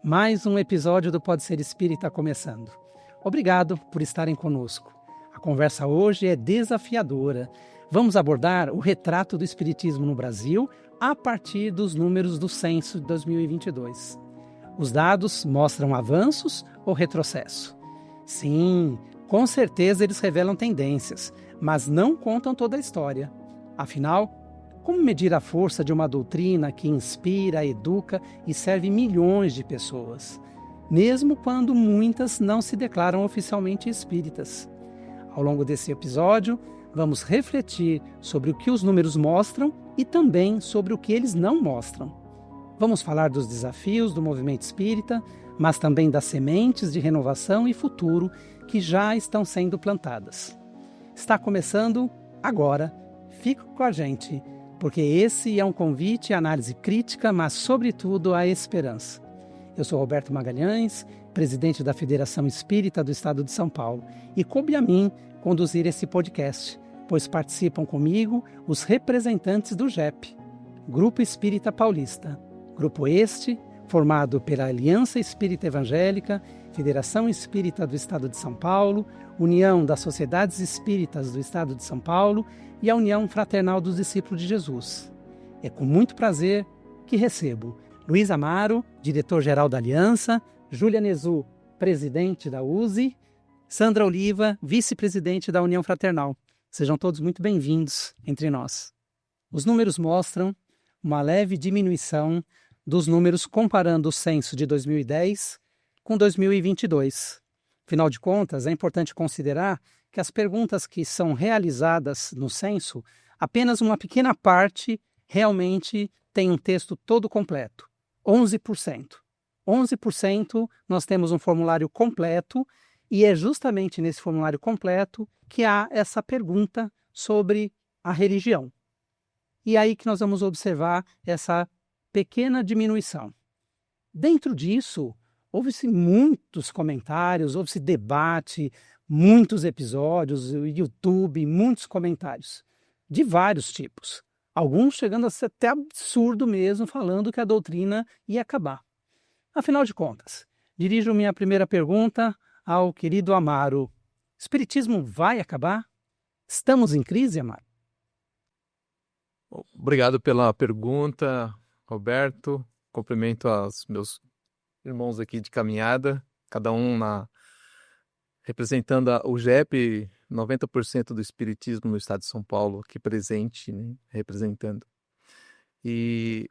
Mais um episódio do Pode Ser Espírita começando. Obrigado por estarem conosco. A conversa hoje é desafiadora. Vamos abordar o retrato do Espiritismo no Brasil a partir dos números do censo de 2022. Os dados mostram avanços ou retrocesso? Sim, com certeza eles revelam tendências, mas não contam toda a história. Afinal, como medir a força de uma doutrina que inspira, educa e serve milhões de pessoas, mesmo quando muitas não se declaram oficialmente espíritas? Ao longo desse episódio, vamos refletir sobre o que os números mostram e também sobre o que eles não mostram. Vamos falar dos desafios do movimento espírita, mas também das sementes de renovação e futuro que já estão sendo plantadas. Está começando agora. Fique com a gente, porque esse é um convite à análise crítica, mas, sobretudo, à esperança. Eu sou Roberto Magalhães, presidente da Federação Espírita do Estado de São Paulo, e coube a mim conduzir esse podcast, pois participam comigo os representantes do GEP, Grupo Espírita Paulista. Grupo este, formado pela Aliança Espírita Evangélica, Federação Espírita do Estado de São Paulo, União das Sociedades Espíritas do Estado de São Paulo e a União Fraternal dos Discípulos de Jesus. É com muito prazer que recebo Luiz Amaro, diretor-geral da Aliança, Júlia Nezu, presidente da USE, Sandra Oliva, vice-presidente da União Fraternal. Sejam todos muito bem-vindos entre nós. Os números mostram uma leve diminuição dos números comparando o censo de 2010 com 2022. Afinal de contas, é importante considerar que as perguntas que são realizadas no censo, apenas uma pequena parte realmente tem um texto todo completo. 11%. 11% nós temos um formulário completo e é justamente nesse formulário completo que há essa pergunta sobre a religião. E aí que nós vamos observar essa pequena diminuição. Dentro disso, houve-se muitos comentários, houve-se debate, muitos episódios, YouTube, muitos comentários, de vários tipos. Alguns chegando a ser até absurdo mesmo, falando que a doutrina ia acabar. Afinal de contas, dirijo minha primeira pergunta ao querido Amaro. O Espiritismo vai acabar? Estamos em crise, Amaro? Obrigado pela pergunta, Roberto. Cumprimento aos meus irmãos aqui de caminhada, cada um representando o GEP, 90% do Espiritismo no estado de São Paulo aqui presente, né, representando. E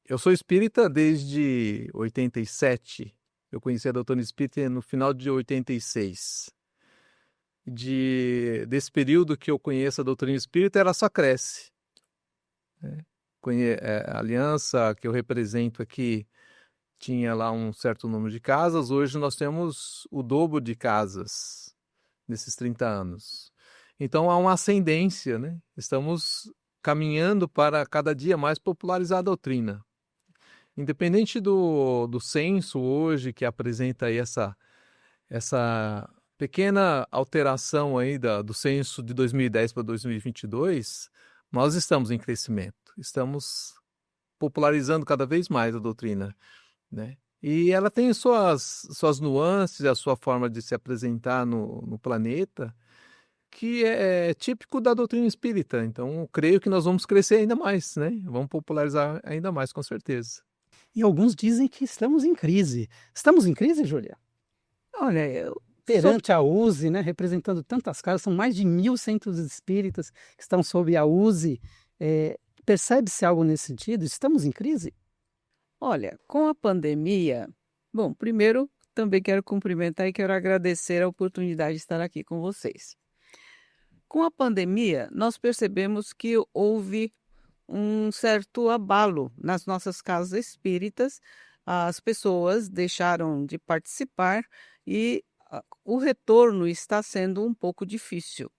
eu sou espírita desde 87. Eu conheci a doutrina espírita no final de 86. Desse período que eu conheço a doutrina espírita, ela só cresce. A aliança que eu represento aqui tinha lá um certo número de casas, hoje nós temos o dobro de casas nesses 30 anos. Então há uma ascendência, né? Estamos caminhando para cada dia mais popularizar a doutrina. Independente do censo hoje, que apresenta aí essa pequena alteração aí do censo de 2010 para 2022, nós estamos em crescimento, estamos popularizando cada vez mais a doutrina, né? E ela tem suas nuances, a sua forma de se apresentar no planeta, que é típico da doutrina espírita. Então, eu creio que nós vamos crescer ainda mais, né? Vamos popularizar ainda mais, com certeza. E alguns dizem que estamos em crise. Estamos em crise, Júlia? Olha, perante a USE, né, representando tantas casas, são mais de 1.000 centros espíritas que estão sob a USE. Percebe-se algo nesse sentido? Estamos em crise? Olha, com a pandemia, bom, primeiro também quero cumprimentar e quero agradecer a oportunidade de estar aqui com vocês. Com a pandemia, nós percebemos que houve um certo abalo nas nossas casas espíritas, as pessoas deixaram de participar e o retorno está sendo um pouco difícil.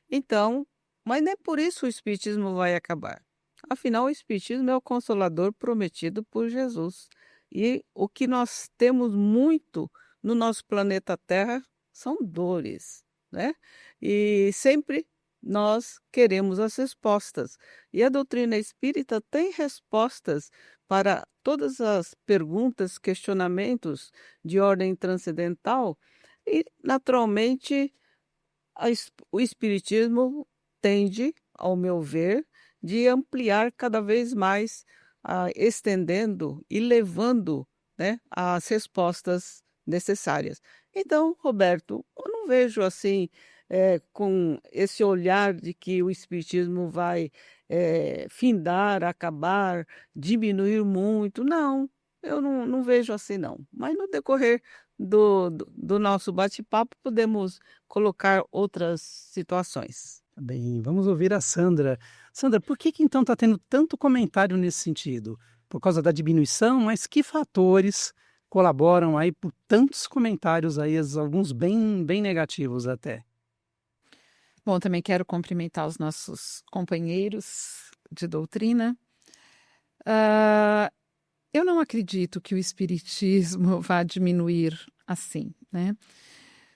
Então, mas nem por isso o Espiritismo vai acabar. Afinal, o Espiritismo é o Consolador prometido por Jesus. E o que nós temos muito no nosso planeta Terra são dores, né? E sempre nós queremos as respostas. E a doutrina espírita tem respostas para todas as perguntas, questionamentos de ordem transcendental, e, naturalmente, o espiritismo tende, ao meu ver, de ampliar cada vez mais, estendendo e levando, né, as respostas necessárias. Então, Roberto, eu não vejo assim, com esse olhar de que o espiritismo vai findar, acabar, diminuir muito. Não, eu não vejo assim, não. Mas no decorrer do nosso bate-papo, podemos colocar outras situações. Bem, vamos ouvir a Sandra. Sandra, por que então está tendo tanto comentário nesse sentido? Por causa da diminuição, mas que fatores colaboram aí por tantos comentários aí, alguns bem negativos até? Bom, também quero cumprimentar os nossos companheiros de doutrina. Eu não acredito que o espiritismo vá diminuir assim, né?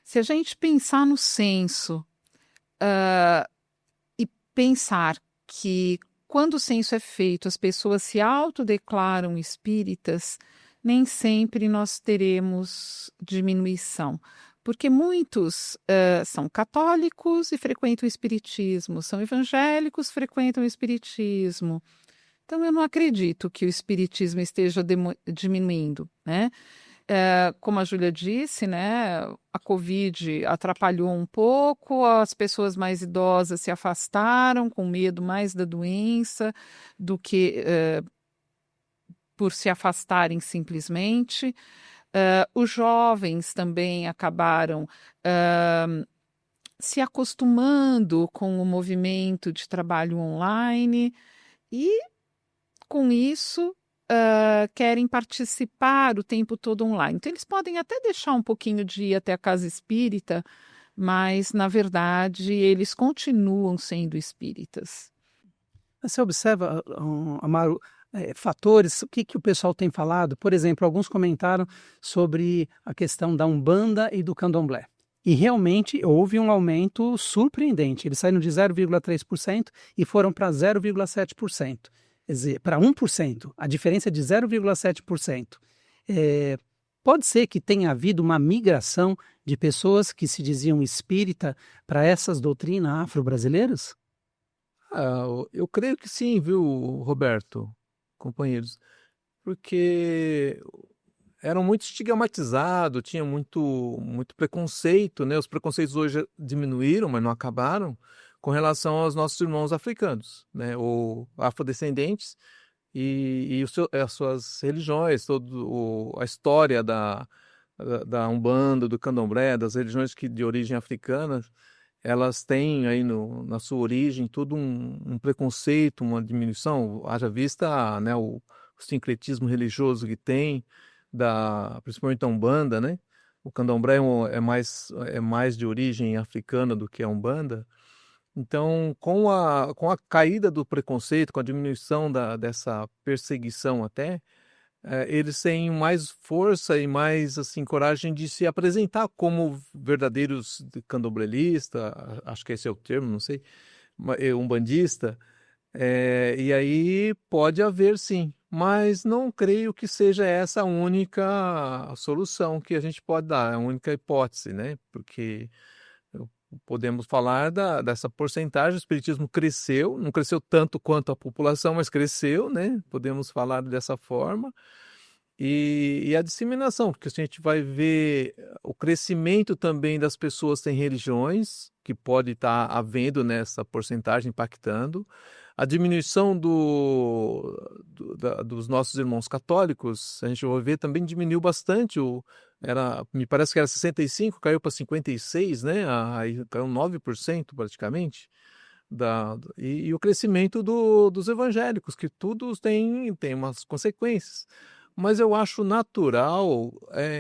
Se a gente pensar no censo, e pensar que quando o censo é feito, as pessoas se autodeclaram espíritas, nem sempre nós teremos diminuição. Porque muitos são católicos e frequentam o espiritismo, são evangélicos, frequentam o espiritismo. Então, eu não acredito que o espiritismo esteja diminuindo, né? Como a Júlia disse, né, a Covid atrapalhou um pouco, as pessoas mais idosas se afastaram com medo mais da doença do que por se afastarem simplesmente. Os jovens também acabaram se acostumando com o movimento de trabalho online e, com isso, querem participar o tempo todo online. Então, eles podem até deixar um pouquinho de ir até a casa espírita, mas, na verdade, eles continuam sendo espíritas. Você observa, Amaro, fatores, o que o pessoal tem falado? Por exemplo, alguns comentaram sobre a questão da Umbanda e do Candomblé. E realmente houve um aumento surpreendente. Eles saíram de 0,3% e foram para 0,7%. Quer dizer, para 1%, a diferença é de 0,7%. Pode ser que tenha havido uma migração de pessoas que se diziam espírita para essas doutrinas afro-brasileiras? Eu creio que sim, viu, Roberto, companheiros, porque eram muito estigmatizados, tinha muito preconceito, né? Os preconceitos hoje diminuíram, mas não acabaram, com relação aos nossos irmãos africanos, né? Ou afrodescendentes e as suas religiões, a história da Umbanda, do Candomblé, das religiões de origem africana. Elas têm aí na sua origem todo um preconceito, uma diminuição, haja vista, né, o sincretismo religioso que tem, principalmente a Umbanda, né? O Candomblé é mais de origem africana do que a Umbanda. Então, com a caída do preconceito, com a diminuição dessa perseguição até, eles têm mais força e mais assim, coragem de se apresentar como verdadeiros candomblelistas, acho que esse é o termo, não sei, umbandista, e aí pode haver sim, mas não creio que seja essa a única solução que a gente pode dar, a única hipótese, né? Porque podemos falar dessa porcentagem, o espiritismo cresceu, não cresceu tanto quanto a população, mas cresceu, né? Podemos falar dessa forma. E a disseminação, porque a gente vai ver o crescimento também das pessoas que têm religiões, que pode estar havendo nessa porcentagem impactando, a diminuição dos nossos irmãos católicos, a gente vai ver também diminuiu bastante, me parece que era 65, caiu para 56, né? Aí caiu 9% praticamente. E o crescimento dos evangélicos, que todos têm umas consequências. Mas eu acho natural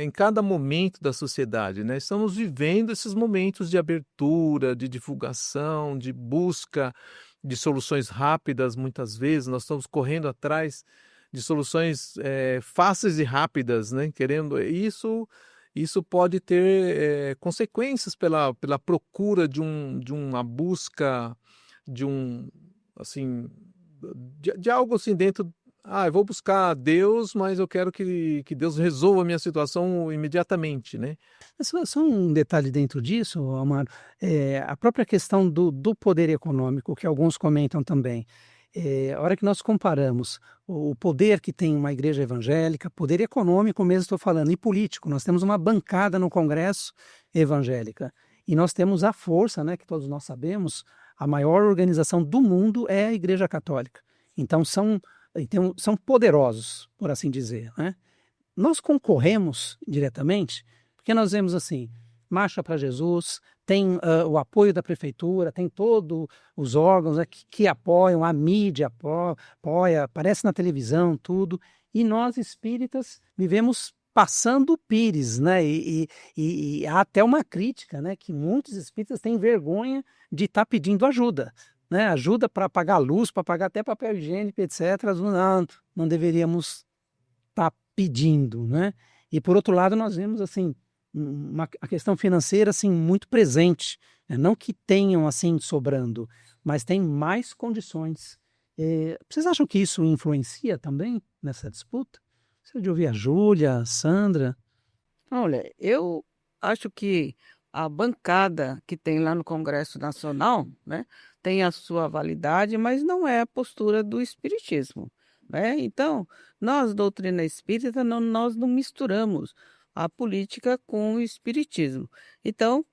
em cada momento da sociedade, né? Estamos vivendo esses momentos de abertura, de divulgação, de busca de soluções rápidas, muitas vezes. Nós estamos correndo atrás de soluções fáceis e rápidas, né? Querendo isso, isso pode ter consequências pela procura de uma busca de assim, de algo assim dentro. Eu vou buscar Deus, mas eu quero que Deus resolva a minha situação imediatamente, né? Só um detalhe dentro disso, Amaro, a própria questão do poder econômico, que alguns comentam também. A hora que nós comparamos o poder que tem uma igreja evangélica, poder econômico mesmo estou falando, e político, nós temos uma bancada no Congresso evangélica, e nós temos a força, né, que todos nós sabemos, a maior organização do mundo é a Igreja Católica. Então são poderosos, por assim dizer, né? Nós concorremos diretamente, porque nós vemos assim, Marcha para Jesus, tem o apoio da prefeitura, tem todos os órgãos, né, que apoiam, a mídia apoia, aparece na televisão, tudo, e nós espíritas vivemos passando o pires, né? E há até uma crítica, né, que muitos espíritas têm vergonha de estar pedindo ajuda, né? Ajuda para pagar luz, para pagar até papel higiênico, etc. Não deveríamos estar pedindo, né? E por outro lado nós vemos assim a questão financeira assim muito presente, né? Não que tenham assim sobrando, mas tem mais condições. Vocês acham que isso influencia também nessa disputa? Você de ouvir a Júlia, a Sandra? Olha, eu acho que a bancada que tem lá no Congresso Nacional, né, tem a sua validade, mas não é a postura do Espiritismo, né? Então, nós, doutrina espírita, nós não misturamos a política com o Espiritismo. Então,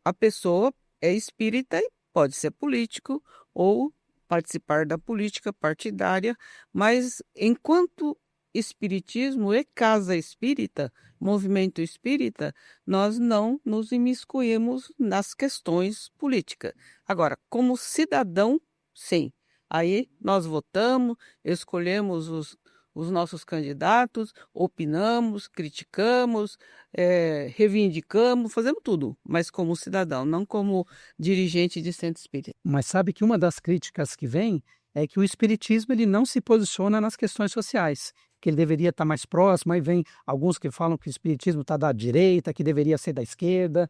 a pessoa é espírita e pode ser político ou participar da política partidária, mas enquanto Espiritismo e Casa Espírita, movimento espírita, nós não nos imiscuímos nas questões políticas. Agora, como cidadão, sim. Aí nós votamos, escolhemos os nossos candidatos, opinamos, criticamos, reivindicamos, fazemos tudo, mas como cidadão, não como dirigente de centro espírita. Mas sabe que uma das críticas que vem é que o espiritismo ele não se posiciona nas questões sociais, que ele deveria estar mais próximo, aí vem alguns que falam que o espiritismo está da direita, que deveria ser da esquerda.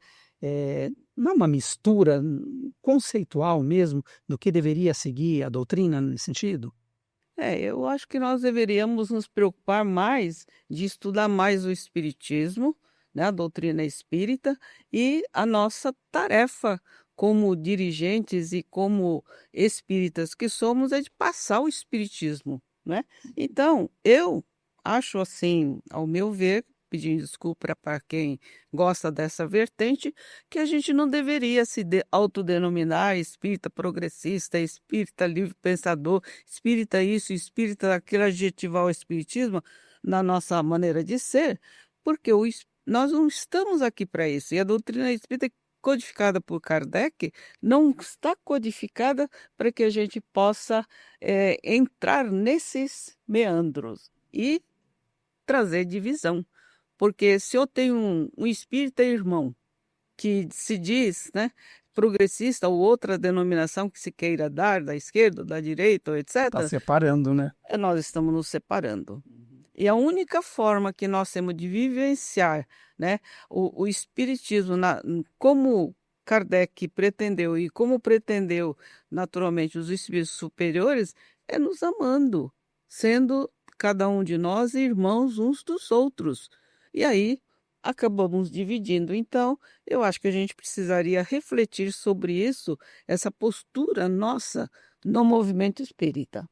Não é uma mistura conceitual mesmo do que deveria seguir a doutrina nesse sentido? Eu acho que nós deveríamos nos preocupar mais de estudar mais o Espiritismo, né, a doutrina espírita, e a nossa tarefa como dirigentes e como espíritas que somos é de passar o Espiritismo, né? Então, eu acho assim, ao meu ver, pedindo desculpa para quem gosta dessa vertente, que a gente não deveria se autodenominar espírita progressista, espírita livre pensador, espírita isso, espírita aquilo, adjetivar o espiritismo na nossa maneira de ser, porque nós não estamos aqui para isso. E a doutrina espírita codificada por Kardec não está codificada para que a gente possa entrar nesses meandros e trazer divisão. Porque se eu tenho um espírita irmão que se diz, né, progressista ou outra denominação que se queira dar, da esquerda, da direita, etc., Está separando, né? nós estamos nos separando. E a única forma que nós temos de vivenciar, né, o espiritismo, como Kardec pretendeu e como pretendeu naturalmente os espíritos superiores, é nos amando, sendo cada um de nós irmãos uns dos outros. E aí acabamos dividindo. Então, eu acho que a gente precisaria refletir sobre isso, essa postura nossa no movimento espírita.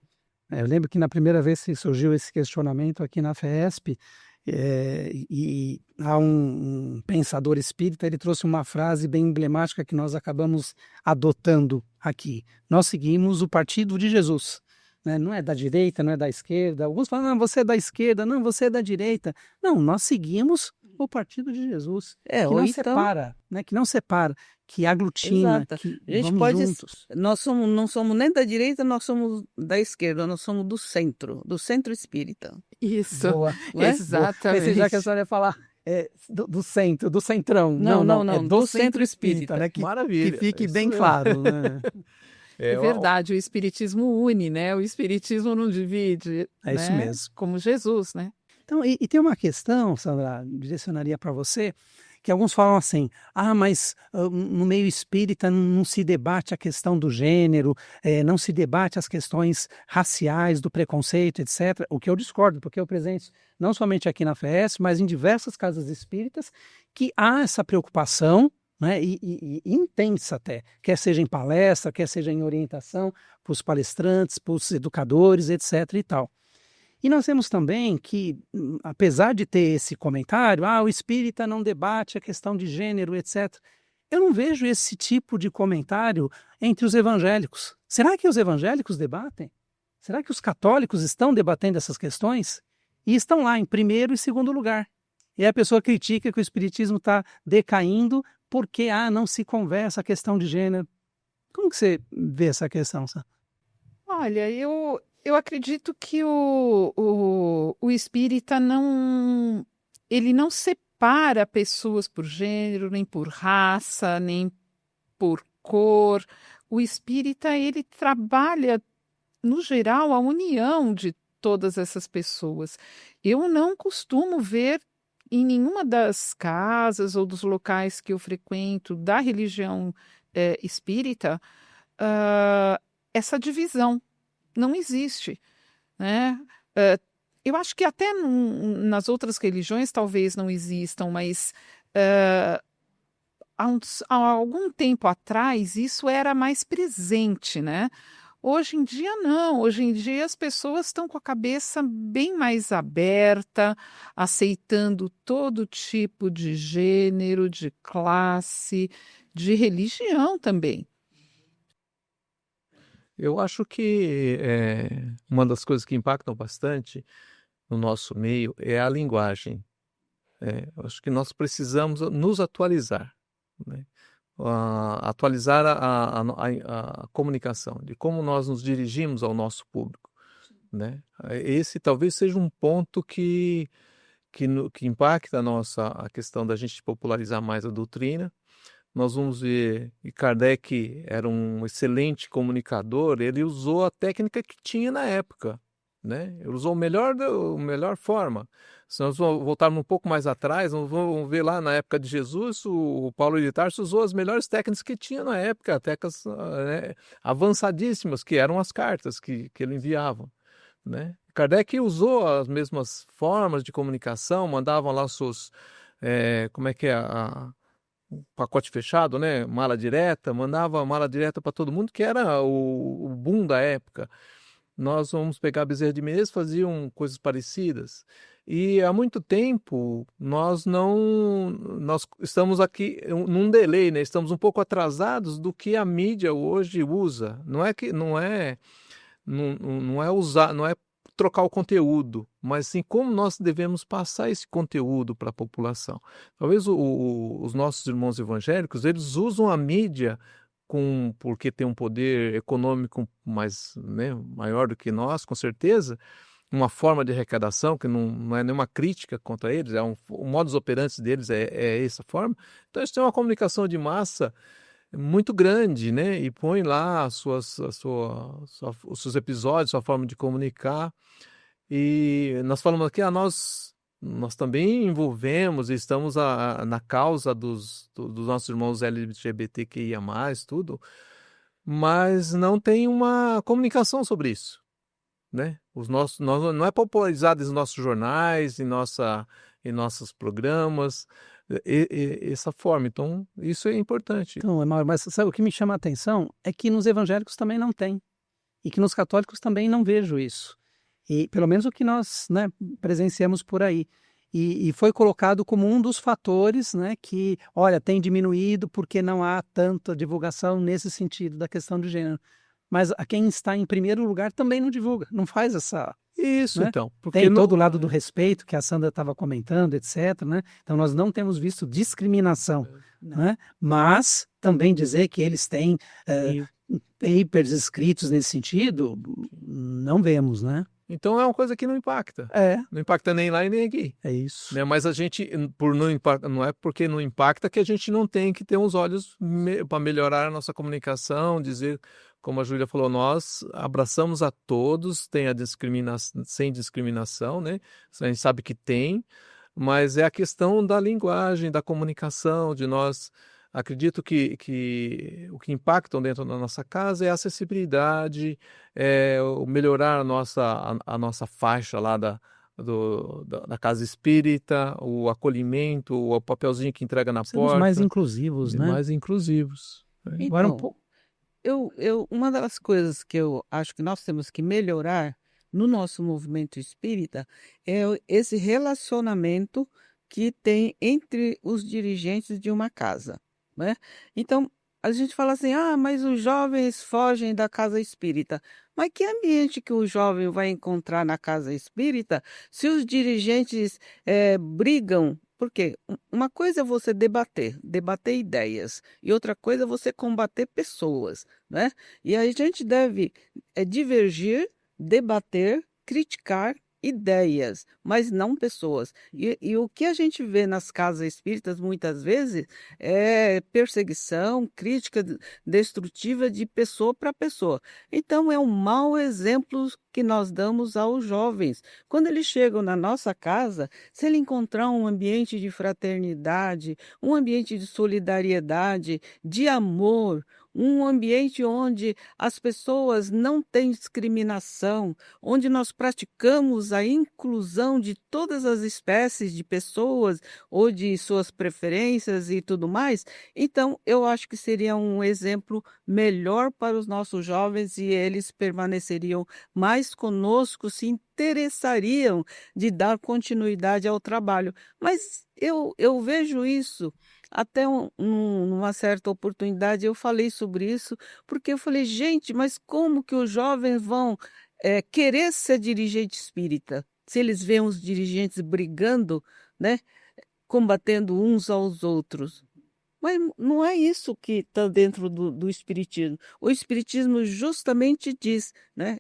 Eu lembro que na primeira vez que surgiu esse questionamento aqui na FESP, e há um pensador espírita, ele trouxe uma frase bem emblemática que nós acabamos adotando aqui. Nós seguimos o partido de Jesus. Né? Não é da direita, não é da esquerda. Alguns falam, não, você é da esquerda, não, você é da direita. Não, nós seguimos o partido de Jesus, que não separa, né? Que não separa, que aglutina, Exato. que a gente vamos pode, juntos. Nós não somos nem da direita, nós somos da esquerda, nós somos do centro espírita. Isso, Boa, exatamente. Pensei já que a senhora ia falar do centro, do centrão. Não, é do centro espírita, né? Maravilha. Que fique isso bem mesmo. claro, né? É verdade, o espiritismo une, né? O espiritismo não divide. É isso né? mesmo. Como Jesus, né? Então, e tem uma questão, Sandra, direcionaria para você, que alguns falam assim, mas no meio espírita não se debate a questão do gênero, não se debate as questões raciais, do preconceito, etc. O que eu discordo, porque eu presenço não somente aqui na FES, mas em diversas casas espíritas, que há essa preocupação, né, e intensa até, quer seja em palestra, quer seja em orientação para os palestrantes, para os educadores, etc. e tal. E nós temos também que, apesar de ter esse comentário, o espírita não debate a questão de gênero, etc., eu não vejo esse tipo de comentário entre os evangélicos. Será que os evangélicos debatem? Será que os católicos estão debatendo essas questões? E estão lá em primeiro e segundo lugar. E a pessoa critica que o espiritismo está decaindo porque não se conversa a questão de gênero. Como que você vê essa questão, Sam? Olha, eu acredito que o espírita ele não separa pessoas por gênero, nem por raça, nem por cor. O espírita, ele trabalha, no geral, a união de todas essas pessoas. Eu não costumo ver em nenhuma das casas ou dos locais que eu frequento da religião espírita essa divisão. Não existe, né? Eu acho que até nas outras religiões talvez não existam, mas há algum tempo atrás isso era mais presente, né? Hoje em dia não, hoje em dia as pessoas estão com a cabeça bem mais aberta, aceitando todo tipo de gênero, de classe, de religião também. Eu acho que uma das coisas que impactam bastante no nosso meio é a linguagem. Eu acho que nós precisamos nos atualizar, né? Atualizar a comunicação, de como nós nos dirigimos ao nosso público, né? Esse talvez seja um ponto que impacta a questão da gente popularizar mais a doutrina. Nós vamos ver, e Kardec era um excelente comunicador, ele usou a técnica que tinha na época, né? Ele usou a melhor forma. Se nós voltarmos um pouco mais atrás, vamos ver lá na época de Jesus, o Paulo de Tarso usou as melhores técnicas que tinha na época, técnicas avançadíssimas, que eram as cartas que ele enviava, né? Kardec usou as mesmas formas de comunicação, mandavam lá os seus, pacote fechado, né? Mala direta, mandava mala direta para todo mundo, que era o boom da época. Nós vamos pegar Bezerra de Menezes, faziam coisas parecidas. E há muito tempo nós estamos aqui num delay, né? Estamos um pouco atrasados do que a mídia hoje usa. Não é usar, não é trocar o conteúdo, mas sim como nós devemos passar esse conteúdo para a população. Talvez os nossos irmãos evangélicos, eles usam a mídia porque tem um poder econômico mais, né, maior do que nós, com certeza, uma forma de arrecadação que não é nenhuma crítica contra eles, o modus operandi deles é essa forma. Então eles têm uma comunicação de massa muito grande, né? E põe lá os seus episódios, sua forma de comunicar. E nós falamos aqui, nós também envolvemos e estamos na causa dos nossos irmãos LGBTQIA+, tudo, mas não tem uma comunicação sobre isso, né? Não é popularizado nos nossos jornais, em nossos programas, essa forma. Então, isso é importante. Então, mas sabe, o que me chama a atenção é que nos evangélicos também não tem. E que nos católicos também não vejo isso. E pelo menos o que nós, né, presenciamos por aí. E foi colocado como um dos fatores, né, que, olha, tem diminuído porque não há tanta divulgação nesse sentido da questão de gênero. Mas a quem está em primeiro lugar também não divulga, não faz essa... Isso, né? então. Porque tem todo o lado do respeito que a Sandra estava comentando, etc., né? Então nós não temos visto discriminação, né? Mas também dizer que eles têm papers escritos nesse sentido, não vemos, né? Então é uma coisa que não impacta. Não impacta nem lá e nem aqui. É isso. Né? Mas a gente, não é porque não impacta que a gente não tem que ter uns olhos para melhorar a nossa comunicação, dizer, como a Júlia falou, nós abraçamos a todos, tem a sem discriminação, né? A gente sabe que tem, mas é a questão da linguagem, da comunicação, de nós. Acredito que o que impactam dentro da nossa casa é a acessibilidade, o melhorar a nossa faixa lá da casa espírita, o acolhimento, o papelzinho que entrega na Sermos porta. mais inclusivos, né? Mais inclusivos. Agora Então, uma das coisas que eu acho que nós temos que melhorar no nosso movimento espírita é esse relacionamento que tem entre os dirigentes de uma casa, né? Então, a gente fala assim, mas os jovens fogem da casa espírita. Mas que ambiente que o jovem vai encontrar na casa espírita se os dirigentes brigam? Porque uma coisa é você debater ideias, e outra coisa é você combater pessoas, né? E a gente deve divergir, debater, criticar ideias, mas não pessoas. E o que a gente vê nas casas espíritas muitas vezes é perseguição, crítica destrutiva de pessoa para pessoa. Então é um mau exemplo que nós damos aos jovens. Quando eles chegam na nossa casa, se ele encontrar um ambiente de fraternidade, um ambiente de solidariedade, de amor, um ambiente onde as pessoas não têm discriminação, onde nós praticamos a inclusão de todas as espécies de pessoas ou de suas preferências e tudo mais, então eu acho que seria um exemplo melhor para os nossos jovens e eles permaneceriam mais conosco, se interessariam de dar continuidade ao trabalho. Mas eu vejo isso. Até numa certa oportunidade eu falei sobre isso, porque eu falei, gente, mas como que os jovens vão querer ser dirigente espírita? Se eles veem os dirigentes brigando, né, combatendo uns aos outros. Mas não é isso que está dentro do Espiritismo. O Espiritismo justamente diz, né?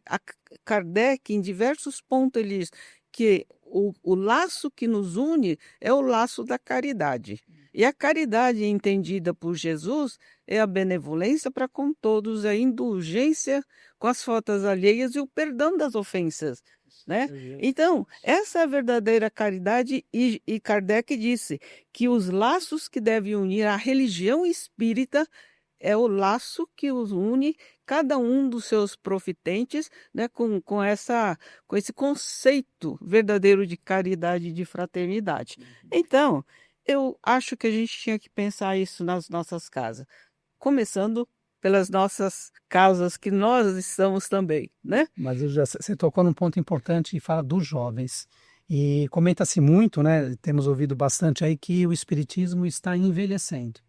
Kardec, em diversos pontos, ele diz que o laço que nos une é o laço da caridade. E a caridade entendida por Jesus é a benevolência para com todos, a indulgência com as faltas alheias e o perdão das ofensas, né? Então, essa é a verdadeira caridade e Kardec disse que os laços que devem unir a religião espírita é o laço que os une, cada um dos seus profitentes, né, com esse conceito verdadeiro de caridade e de fraternidade. Então, eu acho que a gente tinha que pensar isso nas nossas casas, começando pelas nossas casas que nós estamos também, né? Mas você tocou num ponto importante e fala dos jovens. E comenta-se muito, né? Temos ouvido bastante aí que o espiritismo está envelhecendo.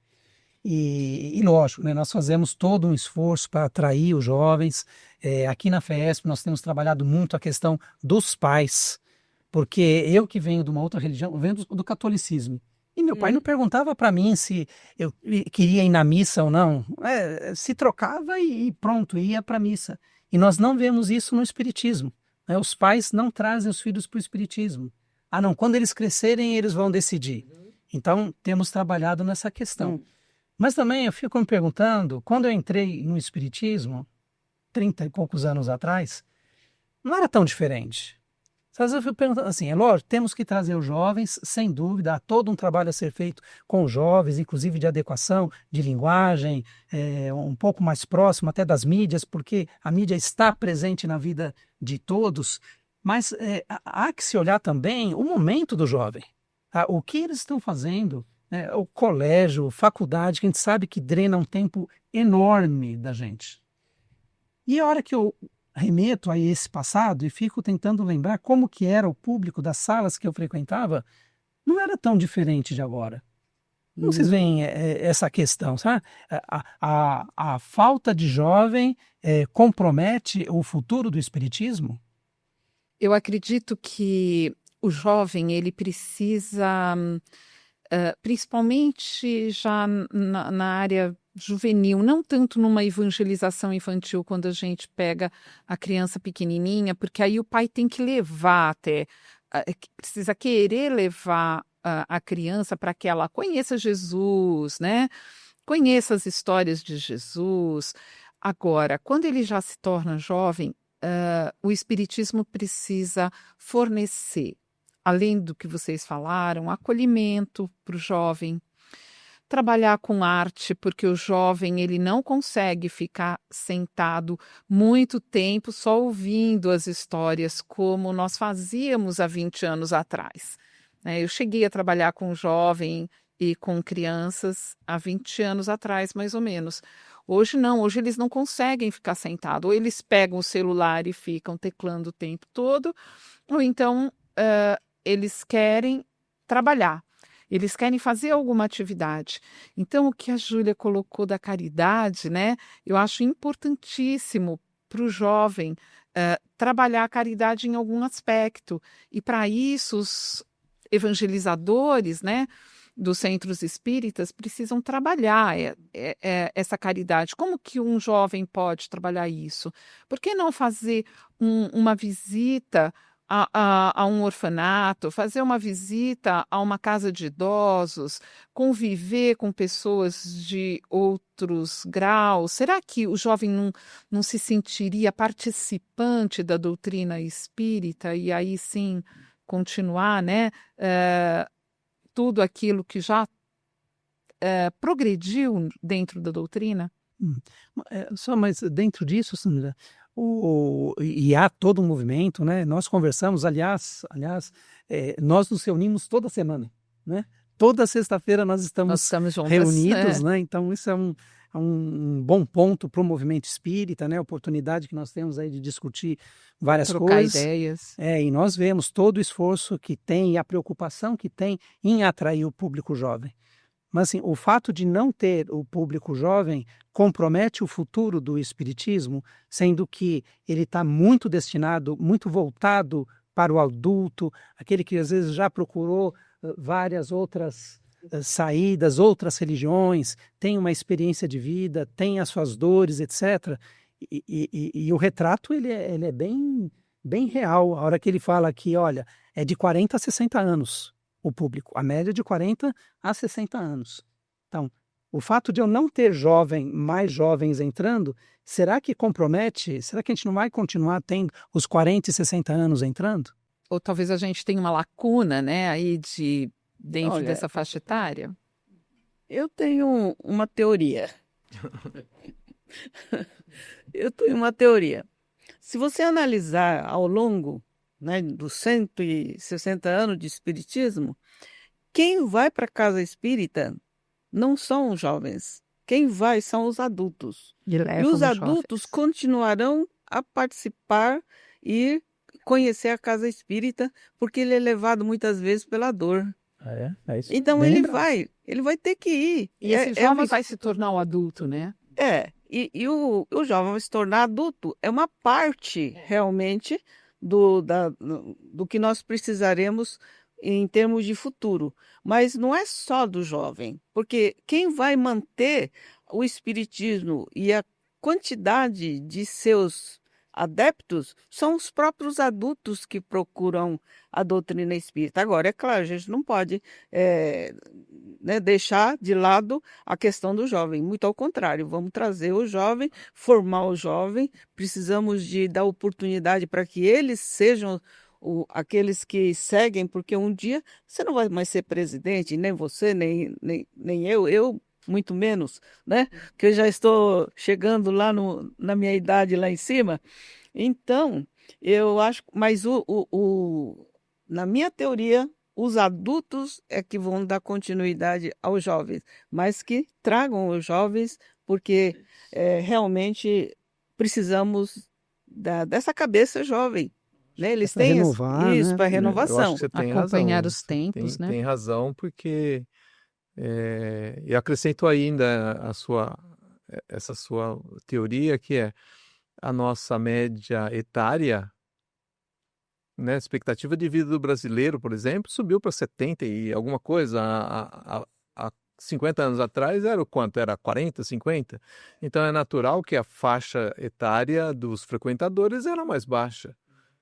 E lógico, né? Nós fazemos todo um esforço para atrair os jovens. Aqui na FESP nós temos trabalhado muito a questão dos pais, porque eu que venho de uma outra religião, venho do catolicismo. E meu pai não perguntava para mim se eu queria ir na missa ou não. Se trocava e pronto, ia para a missa. E nós não vemos isso no espiritismo, né? Os pais não trazem os filhos para o espiritismo. Não, quando eles crescerem, eles vão decidir. Então, temos trabalhado nessa questão. Mas também eu fico me perguntando, quando eu entrei no espiritismo, 30 e poucos anos atrás, não era tão diferente. Às vezes eu fico perguntando assim, é lógico, temos que trazer os jovens, sem dúvida, há todo um trabalho a ser feito com os jovens, inclusive de adequação, de linguagem, um pouco mais próximo até das mídias, porque a mídia está presente na vida de todos, mas há que se olhar também o momento do jovem, tá? O que eles estão fazendo, o colégio, faculdade, que a gente sabe que drena um tempo enorme da gente. E a hora que eu remeto a esse passado e fico tentando lembrar como que era o público das salas que eu frequentava, não era tão diferente de agora. Como vocês veem essa questão, sabe? A falta de jovem compromete o futuro do espiritismo? Eu acredito que o jovem, ele precisa, principalmente já na área juvenil, não tanto numa evangelização infantil, quando a gente pega a criança pequenininha, porque aí o pai tem que levar até, precisa querer levar a criança para que ela conheça Jesus, né? Conheça as histórias de Jesus. Agora, quando ele já se torna jovem, o Espiritismo precisa fornecer, além do que vocês falaram, acolhimento para o jovem, trabalhar com arte, porque o jovem ele não consegue ficar sentado muito tempo só ouvindo as histórias como nós fazíamos há 20 anos atrás. Eu cheguei a trabalhar com jovem e com crianças há 20 anos atrás, mais ou menos. Hoje não, hoje eles não conseguem ficar sentados. Ou eles pegam o celular e ficam teclando o tempo todo, ou então eles querem trabalhar. Eles querem fazer alguma atividade. Então, o que a Júlia colocou da caridade, né? Eu acho importantíssimo para o jovem trabalhar a caridade em algum aspecto. E para isso, os evangelizadores, né, dos centros espíritas precisam trabalhar essa caridade. Como que um jovem pode trabalhar isso? Por que não fazer uma visita a um orfanato, fazer uma visita a uma casa de idosos, conviver com pessoas de outros graus? Será que o jovem não se sentiria participante da doutrina espírita e aí sim continuar, né, tudo aquilo que já progrediu dentro da doutrina? Mas dentro disso, Sandra, e há todo um movimento, né? Nós conversamos, aliás, nós nos reunimos toda semana, né? Toda sexta-feira nós estamos juntas, reunidos, né? Então isso é um bom ponto para o movimento espírita, né? A oportunidade que nós temos aí de discutir várias trocar coisas. ideias. E nós vemos todo o esforço que tem e a preocupação que tem em atrair o público jovem. Mas assim, o fato de não ter o público jovem compromete o futuro do espiritismo, sendo que ele está muito destinado, muito voltado para o adulto, aquele que às vezes já procurou várias outras saídas, outras religiões, tem uma experiência de vida, tem as suas dores, etc. E o retrato ele é bem, bem real. A hora que ele fala que, olha, é de 40 a 60 anos. O público, a média de 40 a 60 anos. Então, o fato de eu não ter mais jovens entrando, será que compromete? Será que a gente não vai continuar tendo os 40 e 60 anos entrando? Ou talvez a gente tenha uma lacuna, né, aí dentro dessa faixa etária? Eu tenho uma teoria. Se você analisar ao longo, né, dos 160 anos de espiritismo, quem vai para a casa espírita não são os jovens. Quem vai são os adultos. E os adultos continuarão a participar e conhecer a casa espírita, porque ele é levado muitas vezes pela dor. É isso. Então ele vai ter que ir. E esse jovem vai se tornar um adulto, né? E o jovem vai se tornar adulto. É uma parte realmente do que nós precisaremos em termos de futuro. Mas não é só do jovem, porque quem vai manter o espiritismo e a quantidade de seus adeptos são os próprios adultos que procuram a doutrina espírita. Agora, é claro, a gente não pode deixar de lado a questão do jovem. Muito ao contrário, vamos trazer o jovem, formar o jovem, precisamos de dar oportunidade para que eles sejam aqueles que seguem, porque um dia você não vai mais ser presidente, nem você, nem eu muito menos, né? Que eu já estou chegando lá na minha idade lá em cima. Então, eu acho, mas na minha teoria, os adultos é que vão dar continuidade aos jovens, mas que tragam os jovens, porque realmente precisamos dessa cabeça jovem. Né? Eles têm renovar, isso né? para renovação. Eu acho que você tem Acompanhar razão. os tempos, né? Tem razão, porque e acrescento ainda essa sua teoria, que é a nossa média etária, né? A expectativa de vida do brasileiro, por exemplo, subiu para 70 e alguma coisa há 50 anos atrás era o quanto? Era 40, 50? Então é natural que a faixa etária dos frequentadores era mais baixa,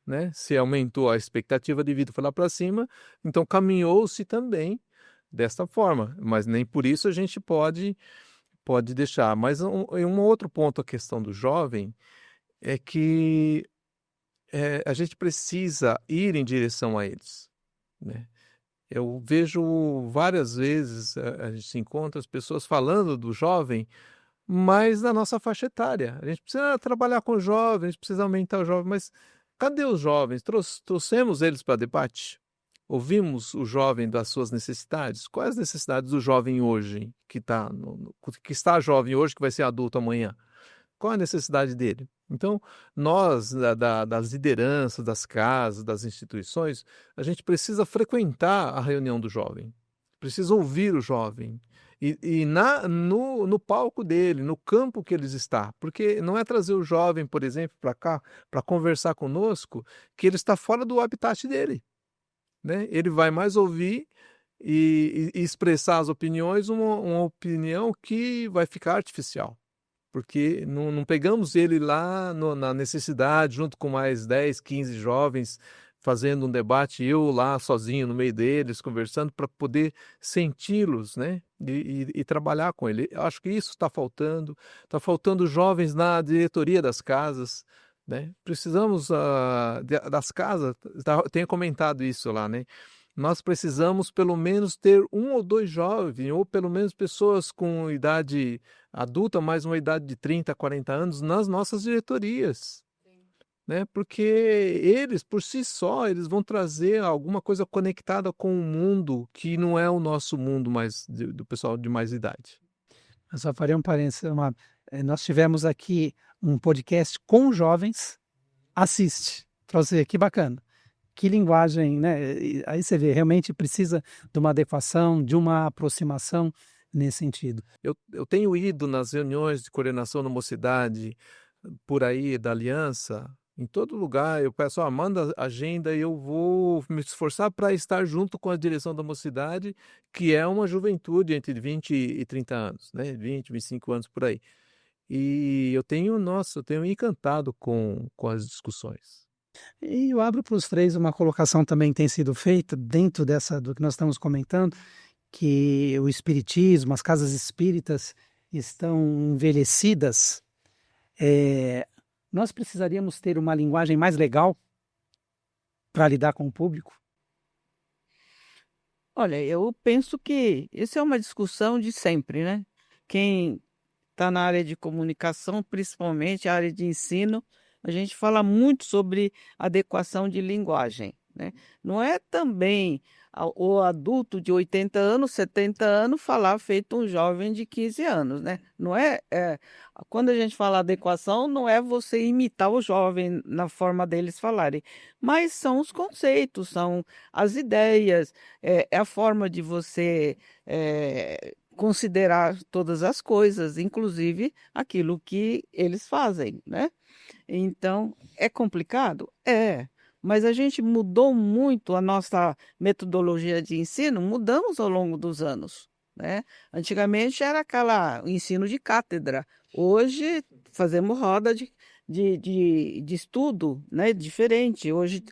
né? Se aumentou a expectativa de vida foi lá para cima, então caminhou-se também desta forma, mas nem por isso a gente pode deixar. Mas um outro ponto, a questão do jovem, é que a gente precisa ir em direção a eles, né? Eu vejo várias vezes, a gente se encontra as pessoas falando do jovem, mas na nossa faixa etária. A gente precisa trabalhar com jovens, a gente precisa aumentar o jovem, mas cadê os jovens? Trouxemos eles para debate? Ouvimos o jovem das suas necessidades? Quais as necessidades do jovem hoje, que está jovem hoje, que vai ser adulto amanhã? Qual a necessidade dele? Então, nós, das lideranças, das casas, das instituições, a gente precisa frequentar a reunião do jovem, precisa ouvir o jovem, e no palco dele, no campo que ele está, porque não é trazer o jovem, por exemplo, para cá, para conversar conosco, que ele está fora do habitat dele, né? Ele vai mais ouvir e expressar as opiniões, uma opinião que vai ficar artificial. Porque não pegamos ele lá na necessidade, junto com mais 10, 15 jovens, fazendo um debate, eu lá sozinho no meio deles, conversando, para poder senti-los, né? E trabalhar com ele. Eu acho que isso está faltando jovens na diretoria das casas, né? Precisamos das casas, tenho comentado isso lá, né? Nós precisamos pelo menos ter 1 ou 2 jovens, ou pelo menos pessoas com idade adulta, mais uma idade de 30, 40 anos, nas nossas diretorias, né? Porque eles, por si só, eles vão trazer alguma coisa conectada com o mundo que não é o nosso mundo mais do pessoal de mais idade. Eu só faria um parênteses, nós tivemos aqui um podcast com jovens, assiste, para você ver, que bacana. Que linguagem, né? Aí você vê, realmente precisa de uma adequação, de uma aproximação nesse sentido. Eu tenho ido nas reuniões de coordenação da mocidade, por aí, da aliança, em todo lugar. Eu peço, manda agenda e eu vou me esforçar para estar junto com a direção da mocidade, que é uma juventude entre 20 e 30 anos, né? 20, 25 anos por aí. E eu tenho encantado com as discussões. E eu abro para os três uma colocação também que tem sido feita dentro do que nós estamos comentando, que o espiritismo, as casas espíritas estão envelhecidas. Nós precisaríamos ter uma linguagem mais legal para lidar com o público? Olha, eu penso que isso é uma discussão de sempre, né? Quem está na área de comunicação, principalmente a área de ensino, a gente fala muito sobre adequação de linguagem, né? Não é também o adulto de 80 anos, 70 anos falar feito um jovem de 15 anos, né? Não quando a gente fala adequação, não é você imitar o jovem na forma deles falarem, mas são os conceitos, são as ideias, é a forma de você considerar todas as coisas, inclusive aquilo que eles fazem, né? Então, é complicado? Mas a gente mudou muito a nossa metodologia de ensino, mudamos ao longo dos anos, né? Antigamente era aquela ensino de cátedra, hoje fazemos roda de estudo, né? Diferente, hoje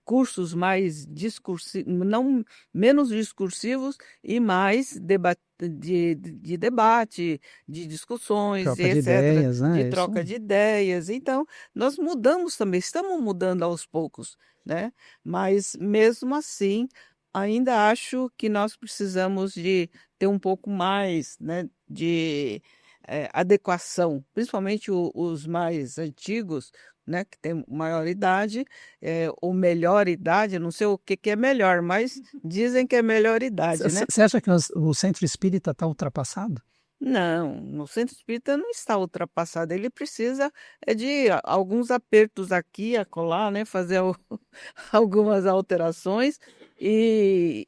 cursos mais discursivos, não menos discursivos e mais de debate, de discussões, Troca e de etc., ideias, né? de Isso troca de ideias. Então, nós mudamos também, estamos mudando aos poucos, né? Mas, mesmo assim, ainda acho que nós precisamos de ter um pouco mais, né, de adequação, principalmente os mais antigos, né, que têm maior idade, ou melhor idade, não sei o que é melhor, mas dizem que é melhor idade, né? Você acha que o centro espírita está ultrapassado? Não, o centro espírita não está ultrapassado, ele precisa de alguns apertos aqui, acolá, né, fazer algumas alterações e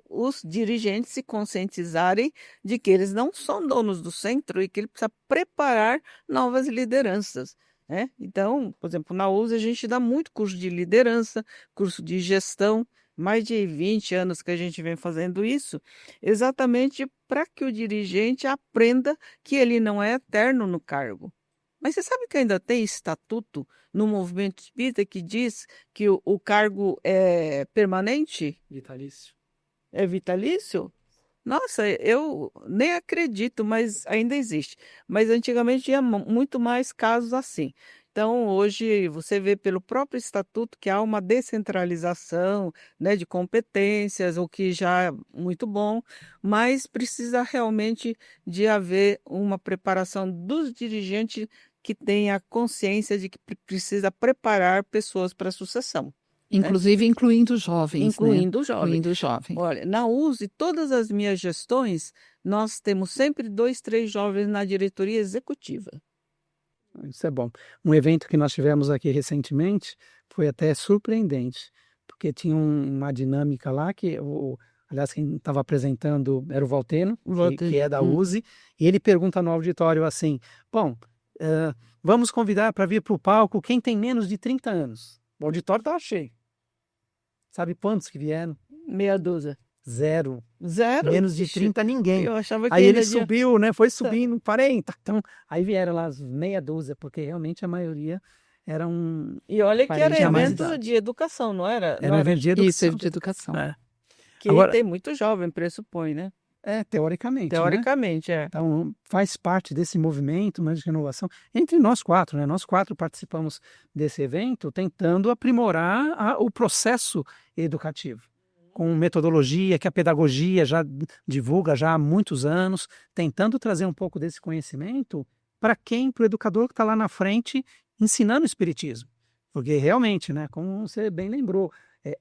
os dirigentes se conscientizarem de que eles não são donos do centro e que ele precisa preparar novas lideranças, né? Então, por exemplo, na USE a gente dá muito curso de liderança, curso de gestão, mais de 20 anos que a gente vem fazendo isso, exatamente para que o dirigente aprenda que ele não é eterno no cargo. Mas você sabe que ainda tem estatuto no movimento espírita que diz que o cargo é permanente? Vitalício. É vitalício? Nossa, eu nem acredito, mas ainda existe. Mas antigamente tinha muito mais casos assim. Então, hoje você vê pelo próprio estatuto que há uma descentralização, né, de competências, o que já é muito bom, mas precisa realmente de haver uma preparação dos dirigentes que tenha consciência de que precisa preparar pessoas para a sucessão, né? Inclusive incluindo jovens, né? Incluindo o jovem. Incluindo o jovem. Olha, na USE, todas as minhas gestões, nós temos sempre 2, 3 jovens na diretoria executiva. Isso é bom. Um evento que nós tivemos aqui recentemente foi até surpreendente, porque tinha uma dinâmica lá que, aliás, quem estava apresentando era o Valteno, que é da USE, e ele pergunta no auditório assim, bom, vamos convidar para vir para o palco quem tem menos de 30 anos. O auditório estava cheio. Sabe quantos que vieram? Meia dúzia. Zero. Zero? Menos de 30 ninguém. Eu achava que Aí ele ainda tinha... subiu, né? Foi subindo, 40. Então, aí vieram lá as meia dúzia, porque realmente a maioria era um... E olha que era Parecia mais evento idade. de educação, não era? Era um evento de educação. Isso, de educação. É. Que Agora- tem muito jovem, pressupõe, né? Teoricamente, né? Teoricamente, é. Então, faz parte desse movimento mais de renovação. Entre nós quatro, né? Nós quatro participamos desse evento, tentando aprimorar o processo educativo, com metodologia que a pedagogia já divulga já há muitos anos, tentando trazer um pouco desse conhecimento para o educador que está lá na frente ensinando o espiritismo. Porque realmente, né, como você bem lembrou,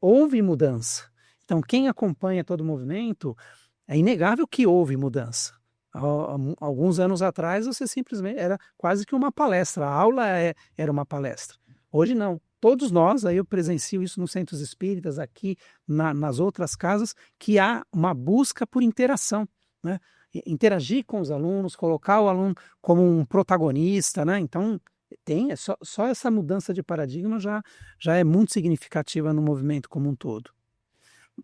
houve mudança. Então, quem acompanha todo o movimento, é inegável que houve mudança. Há alguns anos atrás, você simplesmente era quase que uma palestra, a aula era uma palestra. Hoje não. Todos nós, aí eu presencio isso nos centros espíritas, aqui nas outras casas, que há uma busca por interação, né? Interagir com os alunos, colocar o aluno como um protagonista, né? Então, só essa mudança de paradigma já é muito significativa no movimento como um todo.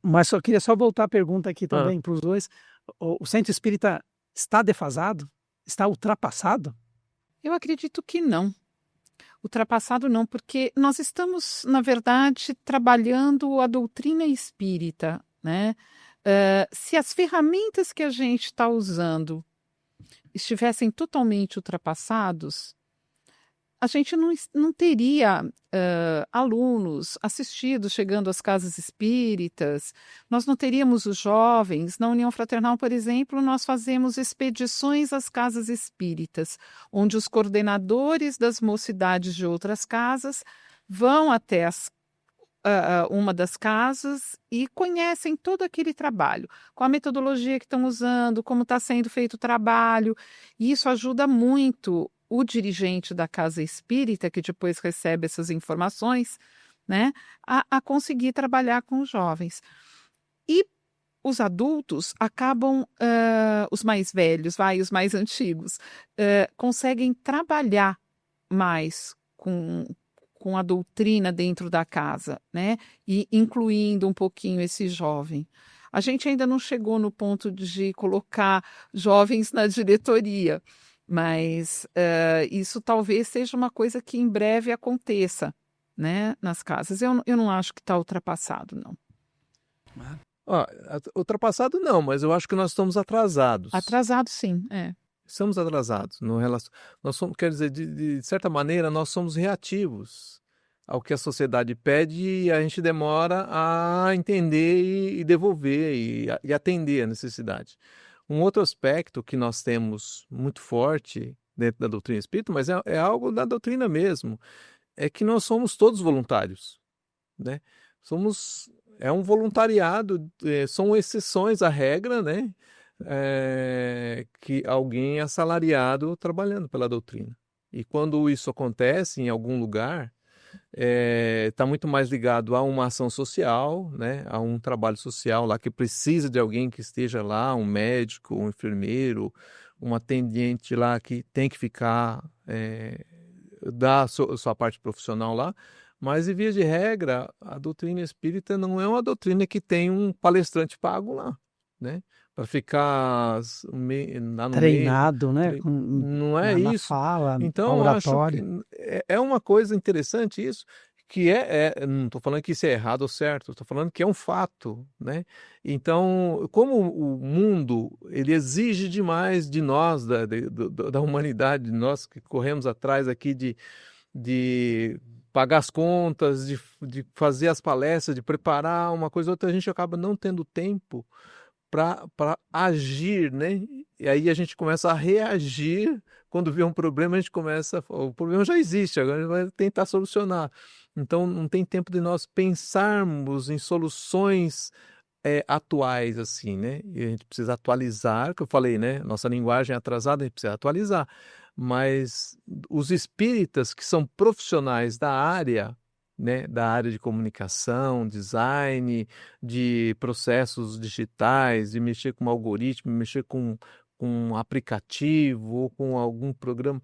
Mas eu queria só voltar a pergunta aqui também para os dois. O centro espírita está defasado? Está ultrapassado? Eu acredito que não. Ultrapassado não, porque nós estamos, na verdade, trabalhando a doutrina espírita, né? Se as ferramentas que a gente está usando estivessem totalmente ultrapassados, a gente não teria alunos assistidos chegando às casas espíritas, nós não teríamos os jovens. Na União Fraternal, por exemplo, nós fazemos expedições às casas espíritas, onde os coordenadores das mocidades de outras casas vão até uma das casas e conhecem todo aquele trabalho, com a metodologia que estão usando, como está sendo feito o trabalho, e isso ajuda muito o dirigente da casa espírita, que depois recebe essas informações, né, a conseguir trabalhar com os jovens. E os adultos acabam, os mais velhos, os mais antigos, conseguem trabalhar mais com a doutrina dentro da casa, né, e incluindo um pouquinho esse jovem. A gente ainda não chegou no ponto de colocar jovens na diretoria, mas isso talvez seja uma coisa que em breve aconteça, né, nas casas. Eu não acho que está ultrapassado, não. Ultrapassado não, mas eu acho que nós estamos atrasados. Atrasado, sim, Estamos atrasados. Nós somos, quer dizer, de certa maneira, nós somos reativos ao que a sociedade pede e a gente demora a entender e devolver e atender a necessidade. Um outro aspecto que nós temos muito forte dentro da doutrina espírita, mas é algo da doutrina mesmo, é que nós somos todos voluntários, né? É um voluntariado, são exceções à regra, né? Que alguém é assalariado trabalhando pela doutrina. E quando isso acontece em algum lugar, está muito mais ligado a uma ação social, né? A um trabalho social lá que precisa de alguém que esteja lá, um médico, um enfermeiro, um atendente lá que tem que ficar, dar a sua parte profissional lá, Mas, em via de regra, a doutrina espírita não é uma doutrina que tem um palestrante pago lá, né? Para ficar lá no meio. Treinado, né? Não é Na isso. fala, Então, eu acho que oratório. é uma coisa interessante isso, que não estou falando que isso é errado ou certo, estou falando que é um fato, né? Então, como o mundo ele exige demais de nós, da humanidade, de nós que corremos atrás aqui de pagar as contas, de fazer as palestras, de preparar uma coisa ou outra, a gente acaba não tendo tempo para agir, né? E aí a gente começa a reagir. Quando vê um problema, a gente começa. O problema já existe, agora a gente vai tentar solucionar. Então, não tem tempo de nós pensarmos em soluções atuais, assim, né? E a gente precisa atualizar, que eu falei, né? Nossa linguagem é atrasada, a gente precisa atualizar. Mas os espíritas que são profissionais da área, né, da área de comunicação, design, de processos digitais, de mexer com um algoritmo, mexer com um aplicativo ou com algum programa,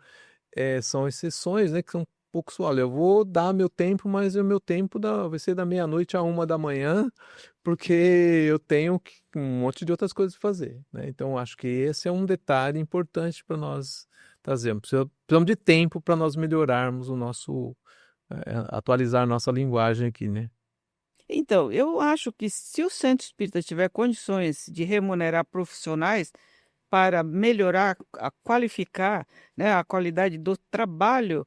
são exceções, né, que são poucos. Olha, eu vou dar meu tempo, mas o meu tempo vai ser da meia-noite à 1 da manhã, porque eu tenho um monte de outras coisas a fazer, né? Então, acho que esse é um detalhe importante para nós trazermos. Precisamos de tempo para nós melhorarmos atualizar nossa linguagem aqui, né? Então, eu acho que se o centro espírita tiver condições de remunerar profissionais para melhorar, qualificar, né, a qualidade do trabalho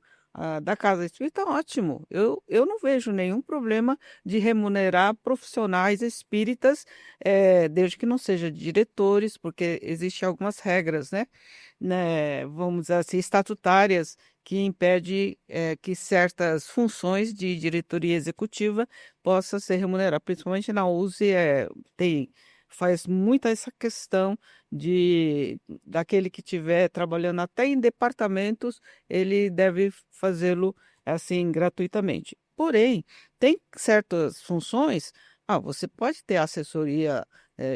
da casa espírita, ótimo. Eu não vejo nenhum problema de remunerar profissionais espíritas, desde que não sejam diretores, porque existem algumas regras, né, vamos dizer assim, estatutárias, que impede que certas funções de diretoria executiva possam ser remuneradas, principalmente na USE, faz muito essa questão daquele que estiver trabalhando até em departamentos, ele deve fazê-lo assim gratuitamente. Porém, tem certas funções, você pode ter assessoria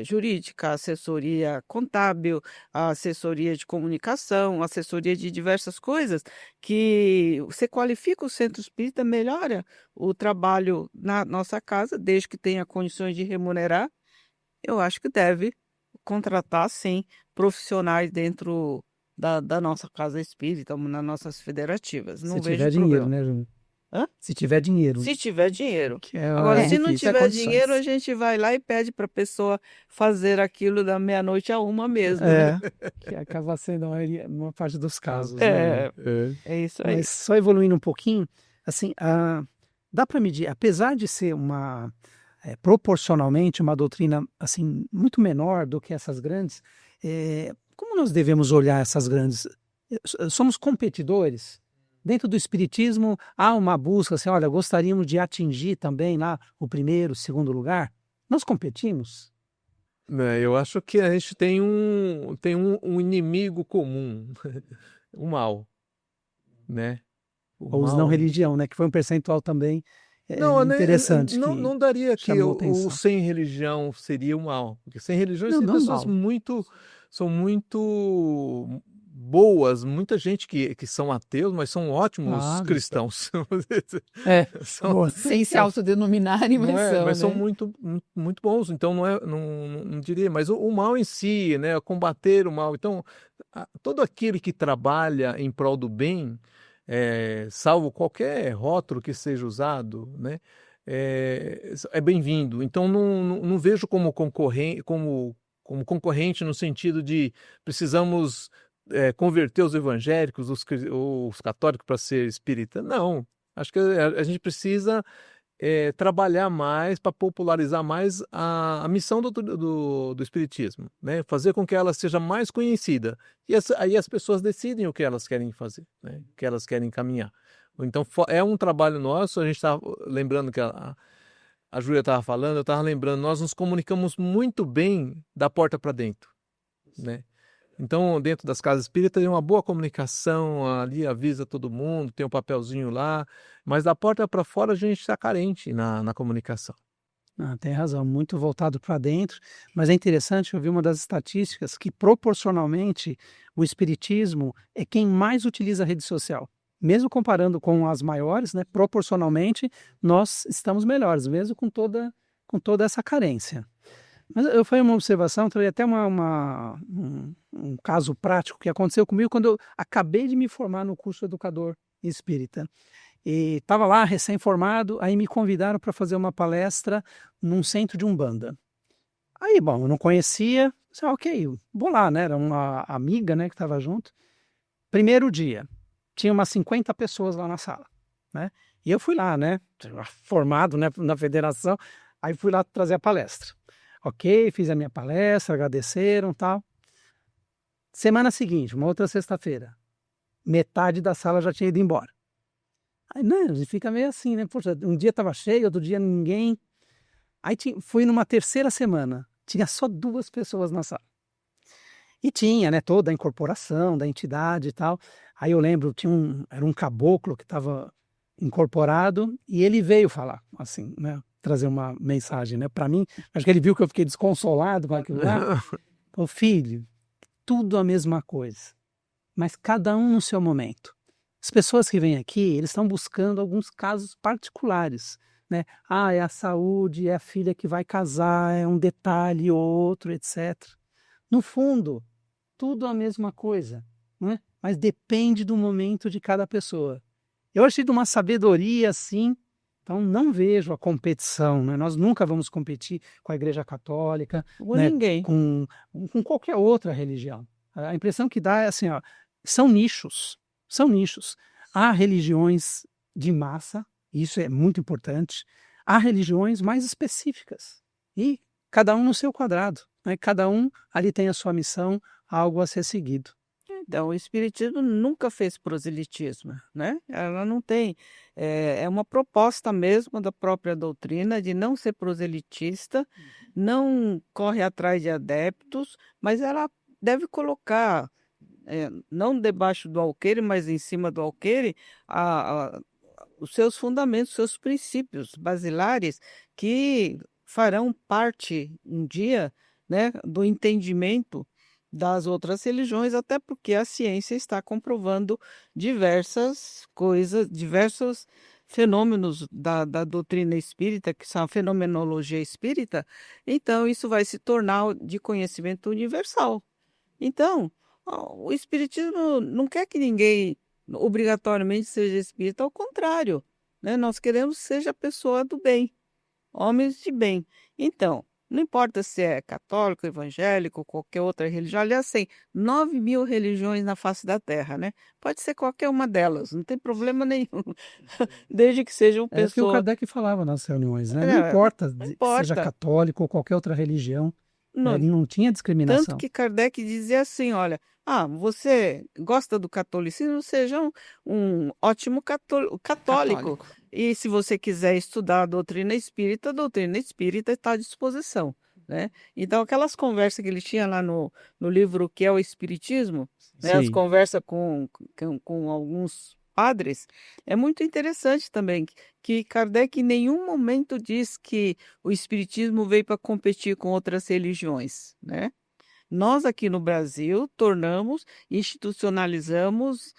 jurídica, assessoria contábil, assessoria de comunicação, assessoria de diversas coisas, que você qualifica o centro espírita, melhora o trabalho na nossa casa, desde que tenha condições de remunerar. Eu acho que deve contratar, sim, profissionais dentro da nossa casa espírita, nas nossas federativas. Não Se vejo tiver dinheiro, problema. né, Júnior? Hã? Se tiver dinheiro, Se tiver dinheiro. que Agora, é se não difícil. tiver dinheiro, a gente vai lá e pede para a pessoa fazer aquilo da meia-noite à 1 mesmo, né? Que acaba sendo uma parte dos casos, né? É, é isso aí. Mas só evoluindo um pouquinho, assim, dá para medir, apesar de ser proporcionalmente uma doutrina assim muito menor do que essas grandes, como nós devemos olhar essas grandes? Somos competidores? Dentro do espiritismo há uma busca assim, olha, gostaríamos de atingir também lá o primeiro, segundo lugar? Nós competimos? Eu acho que a gente tem um inimigo comum, o mal, né? O Ou os não mal. religião, né? Que foi um percentual também Não, né, interessante. não daria que chamou o atenção. sem religião seria o mal, porque sem religião Não, tem não pessoas mal. são muito boas, muita gente que são ateus, mas são ótimos Claro. cristãos. São- Boa. Sem se autodenominarem, não mas é, são, mas são né? muito bons, então não diria, mas o mal em si, né, combater o mal. Então, todo aquele que trabalha em prol do bem, salvo qualquer rótulo que seja usado, né, é bem-vindo. Então, não vejo como concorrente no sentido de precisamos converter os evangélicos, os católicos para ser espírita. Não. Acho que a gente precisa trabalhar mais para popularizar mais a missão do espiritismo, né? Fazer com que ela seja mais conhecida. E aí as pessoas decidem o que elas querem fazer, né? O que elas querem caminhar. Então é um trabalho nosso. A gente está lembrando que a Júlia estava falando, eu estava lembrando, nós nos comunicamos muito bem da porta para dentro, né? Então, dentro das casas espíritas, tem uma boa comunicação, ali avisa todo mundo, tem um papelzinho lá, mas da porta para fora a gente está carente na comunicação. Tem razão, muito voltado para dentro, mas é interessante, eu vi uma das estatísticas que proporcionalmente o espiritismo é quem mais utiliza a rede social. mesmo comparando com as maiores, né, proporcionalmente, nós estamos melhores, mesmo com toda essa carência. Mas eu foi uma observação, trouxe até um caso prático que aconteceu comigo quando eu acabei de me formar no curso Educador Espírita. E estava lá, recém-formado, aí me convidaram para fazer uma palestra num centro de Umbanda. Aí, bom, eu não conhecia, disse, ok, vou lá, né? Era uma amiga, né, que estava junto. Primeiro dia, tinha umas 50 pessoas lá na sala, né? E eu fui lá, né, formado, né, na federação, aí fui lá trazer a palestra. Ok, fiz a minha palestra, agradeceram e tal. Semana seguinte, uma outra sexta-feira, metade da sala já tinha ido embora. Aí, né, fica meio assim, né? Poxa, um dia estava cheio, outro dia ninguém. Aí fui numa terceira semana, tinha só 2 pessoas na sala. E tinha, né, toda a incorporação da entidade e tal. Aí eu lembro, era um caboclo que estava incorporado e ele veio falar, assim, né, trazer uma mensagem, né, para mim. Acho que ele viu que eu fiquei desconsolado com aquilo lá. Falou, filho, tudo a mesma coisa, mas cada um no seu momento. As pessoas que vêm aqui, eles estão buscando alguns casos particulares, né? Ah, é a saúde, é a filha que vai casar, é um detalhe ou outro, etc. No fundo, tudo a mesma coisa, né? Mas depende do momento de cada pessoa. Eu achei de uma sabedoria assim, então não vejo a competição, né? Nós nunca vamos competir com a Igreja Católica, Ou né? ninguém. Com qualquer outra religião. A impressão que dá é assim, ó, são nichos, são nichos. Há religiões de massa, isso é muito importante. Há religiões mais específicas e cada um no seu quadrado, né? Cada um ali tem a sua missão, algo a ser seguido. Então, o espiritismo nunca fez proselitismo, né? Ela não tem, é uma proposta mesmo da própria doutrina de não ser proselitista, não corre atrás de adeptos, mas ela deve colocar, não debaixo do alqueire, mas em cima do alqueire, a- os seus fundamentos, os seus princípios basilares que farão parte um dia, né, do entendimento das outras religiões, até porque a ciência está comprovando diversas coisas, diversos fenômenos da doutrina espírita, que são a fenomenologia espírita, então isso vai se tornar de conhecimento universal. Então, o espiritismo não quer que ninguém obrigatoriamente seja espírita, ao contrário, né? Nós queremos que seja pessoa do bem, homens de bem. Então, não importa se é católico, evangélico, qualquer outra religião. Aliás, tem 9.000 religiões na face da Terra, né? Pode ser qualquer uma delas, não tem problema nenhum, desde que sejam É o que o pessoas. Kardec falava nas reuniões, né? Não É, importa não que seja importa. católico ou qualquer outra religião, né? Não, Ele não tinha tanto discriminação. que Kardec dizia assim, olha, você gosta do catolicismo, seja um ótimo católico. Católico. E se você quiser estudar a doutrina espírita está à disposição, né? Então, aquelas conversas que ele tinha lá no livro O que é o Espiritismo, né, as Sim. conversas com alguns padres, é muito interessante também, que Kardec em nenhum momento diz que o Espiritismo veio para competir com outras religiões, né? Nós aqui no Brasil institucionalizamos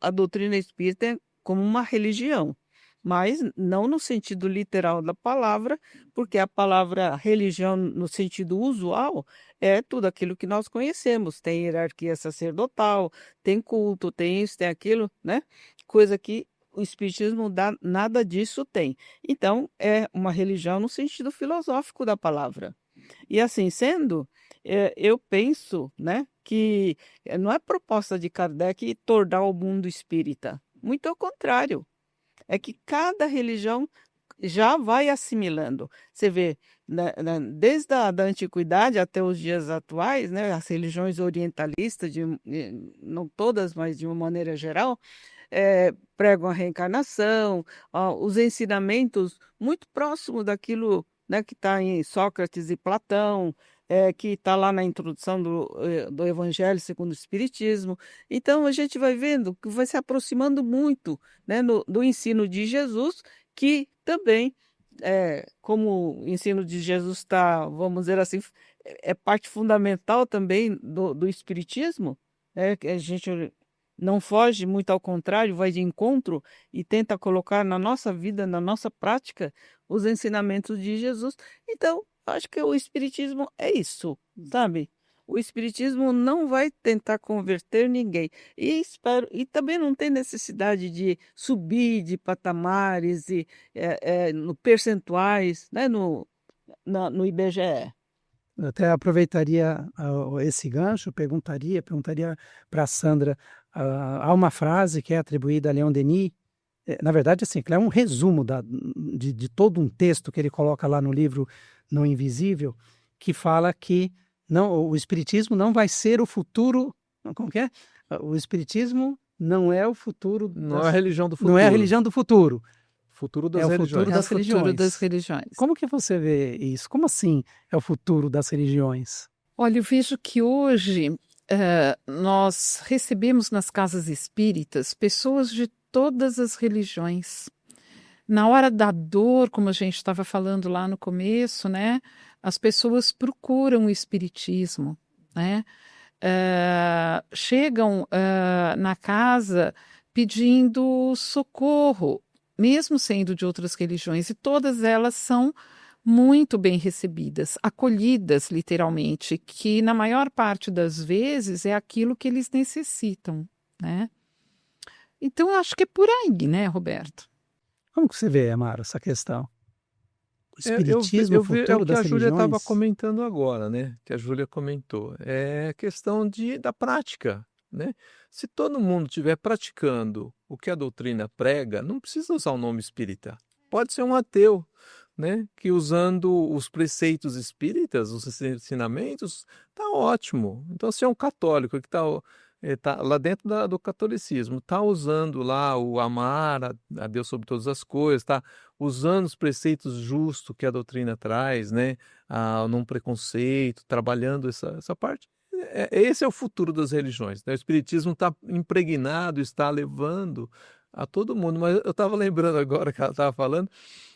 a doutrina espírita como uma religião, mas não no sentido literal da palavra, porque a palavra religião, no sentido usual, é tudo aquilo que nós conhecemos. Tem hierarquia sacerdotal, tem culto, tem isso, tem aquilo, né? Coisa que o Espiritismo nada disso tem. Então, é uma religião no sentido filosófico da palavra. E assim sendo, eu penso, né, que não é proposta de Kardec tornar o mundo espírita. Muito ao contrário. É que cada religião já vai assimilando. Você vê, desde a da antiguidade até os dias atuais, né, as religiões orientalistas, não todas, mas de uma maneira geral, pregam a reencarnação, os ensinamentos muito próximos daquilo, né, que está em Sócrates e Platão, que está lá na introdução do Evangelho segundo o Espiritismo. Então, a gente vai vendo que vai se aproximando muito, né, do ensino de Jesus, que também, como o ensino de Jesus está, vamos dizer assim, é parte fundamental também do Espiritismo, que a gente não foge, muito ao contrário, vai de encontro e tenta colocar na nossa vida, na nossa prática, os ensinamentos de Jesus. Então, acho que o Espiritismo é isso, sabe? O Espiritismo não vai tentar converter ninguém. E também não tem necessidade de subir de patamares e no percentuais, né, no IBGE. Eu até aproveitaria esse gancho, perguntaria para a Sandra, há uma frase que é atribuída a Leon Denis, na verdade, assim, que é um resumo de todo um texto que ele coloca lá no livro No Invisível, que fala que o Espiritismo não vai ser o futuro, como que é? O Espiritismo não é o futuro, Não é a religião do futuro. não é a religião do futuro. Futuro das É o religiões. futuro das futuro religiões. das religiões. Como que você vê isso? Como assim é o futuro das religiões? Olha, eu vejo que hoje nós recebemos nas casas espíritas pessoas de todas as religiões. Na hora da dor, como a gente estava falando lá no começo, né, as pessoas procuram o espiritismo, né? Chegam na casa pedindo socorro, mesmo sendo de outras religiões, e todas elas são muito bem recebidas, acolhidas literalmente, que na maior parte das vezes é aquilo que eles necessitam, né? Então eu acho que é por aí, né, Roberto? Como que você vê, Amaro, essa questão? O Eu espiritismo, o é futuro o que das a Júlia estava religiões? comentando agora, né? Que a Júlia comentou. É questão da prática, né? Se todo mundo estiver praticando o que a doutrina prega, não precisa usar o nome espírita. Pode ser um ateu, né? Que usando os preceitos espíritas, os ensinamentos, tá ótimo. Então, se é um católico que tá lá dentro do catolicismo, está usando lá o amar a Deus sobre todas as coisas, está usando os preceitos justos que a doutrina traz, né? Não preconceito, trabalhando essa parte. Esse é o futuro das religiões, né? O Espiritismo está impregnado, está levando a todo mundo. Mas eu estava lembrando agora que ela estava falando,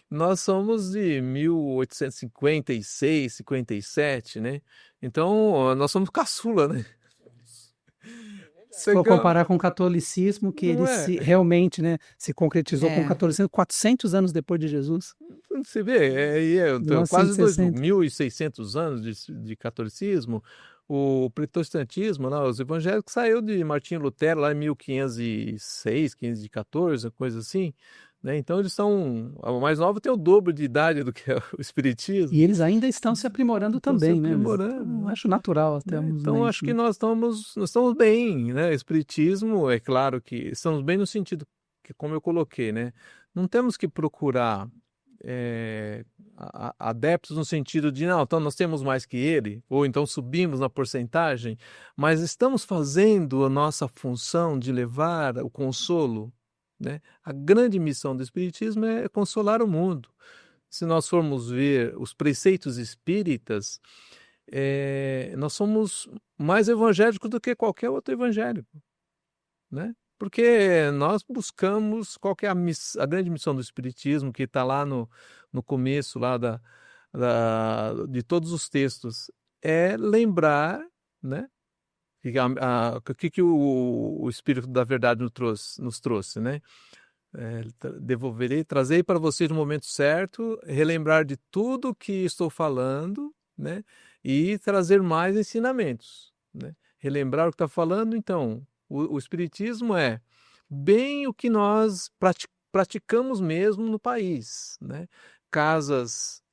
nós somos de 1856, 57, né? Então, nós somos caçula, né? Se for comparar com o catolicismo, que Não ele é? realmente, né, se concretizou com o É. catolicismo 400 anos depois de Jesus. Você vê, quase 1960. 1.600 anos de catolicismo. O protestantismo, lá, os evangélicos, saiu de Martinho Lutero lá em 1506, 1514, coisa assim. Né? Então eles são. O mais novo tem o dobro de idade do que é o espiritismo. E eles ainda estão se aprimorando Estão se também, né? aprimorando, Então, né? acho natural até. Então, acho que nós estamos bem, né? O espiritismo, é claro que estamos bem no sentido que, como eu coloquei, né? Não temos que procurar adeptos no sentido de, não, então nós temos mais que ele, ou então subimos na porcentagem, mas estamos fazendo a nossa função de levar o consolo, né? A grande missão do espiritismo é consolar o mundo. Se nós formos ver os preceitos espíritas, nós somos mais evangélicos do que qualquer outro evangélico, né? Porque nós buscamos qual que é a grande missão do Espiritismo, que está lá no começo lá de todos os textos, é lembrar, né? O que o Espírito da Verdade nos trouxe, né? Devolverei, trazei para vocês no momento certo, relembrar de tudo que estou falando, né? E trazer mais ensinamentos, né? Relembrar o que está falando, então, o Espiritismo é bem o que nós praticamos mesmo no país, né? Casas,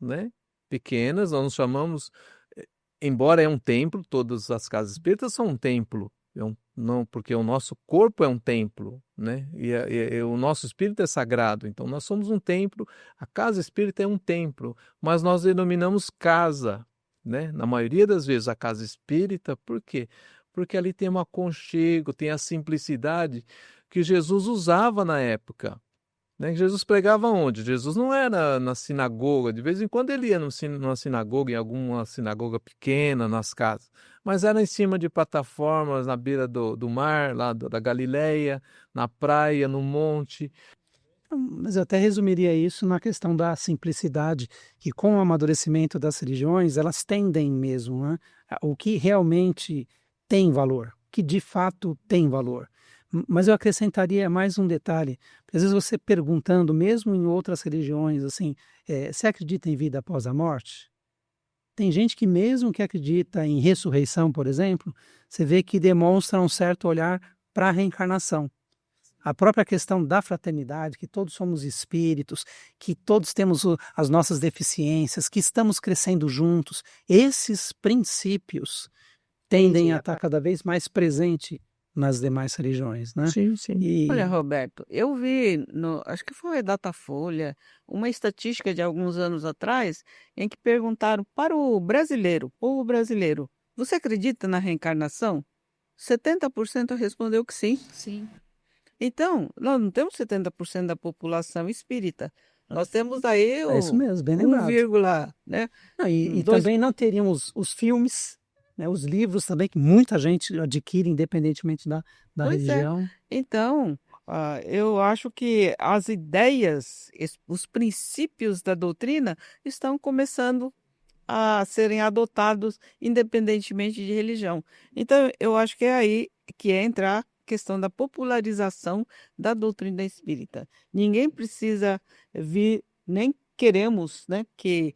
né? Pequenas, nós nos chamamos, embora é um templo, todas as casas espíritas são um templo, não, porque o nosso corpo é um templo, né? E o nosso espírito é sagrado, então nós somos um templo, a casa espírita é um templo, mas nós denominamos casa, né? Na maioria das vezes a casa espírita, por quê? Porque ali tem um aconchego, tem a simplicidade que Jesus usava na época, né? Jesus pregava onde? Jesus não era na sinagoga, de vez em quando ele ia numa sinagoga, em alguma sinagoga pequena, nas casas, mas era em cima de plataformas, na beira do mar, lá da Galileia, na praia, no monte. Mas eu até resumiria isso na questão da simplicidade, que com o amadurecimento das religiões, elas tendem mesmo, né? O que realmente tem valor, que de fato tem valor. Mas eu acrescentaria mais um detalhe. Às vezes você perguntando, mesmo em outras religiões, assim, você acredita em vida após a morte? Tem gente que mesmo que acredita em ressurreição, por exemplo, você vê que demonstra um certo olhar para a reencarnação. A própria questão da fraternidade, que todos somos espíritos, que todos temos as nossas deficiências, que estamos crescendo juntos, esses princípios tendem a estar cada vez mais presente nas demais religiões, né? Sim, sim. Olha, Roberto, eu vi, acho que foi Datafolha, uma estatística de alguns anos atrás, em que perguntaram para o povo brasileiro, você acredita na reencarnação? 70% respondeu que sim. Sim. Então, nós não temos 70% da população espírita. Nós temos aí É isso mesmo, bem 1, lembrado. né? E Dois- também não teríamos os filmes, né, os livros também, que muita gente adquire independentemente da Pois é. religião. Então, eu acho que as ideias, os princípios da doutrina estão começando a serem adotados independentemente de religião. Então, eu acho que é aí que entra a questão da popularização da doutrina espírita. Ninguém precisa vir, nem queremos, né, que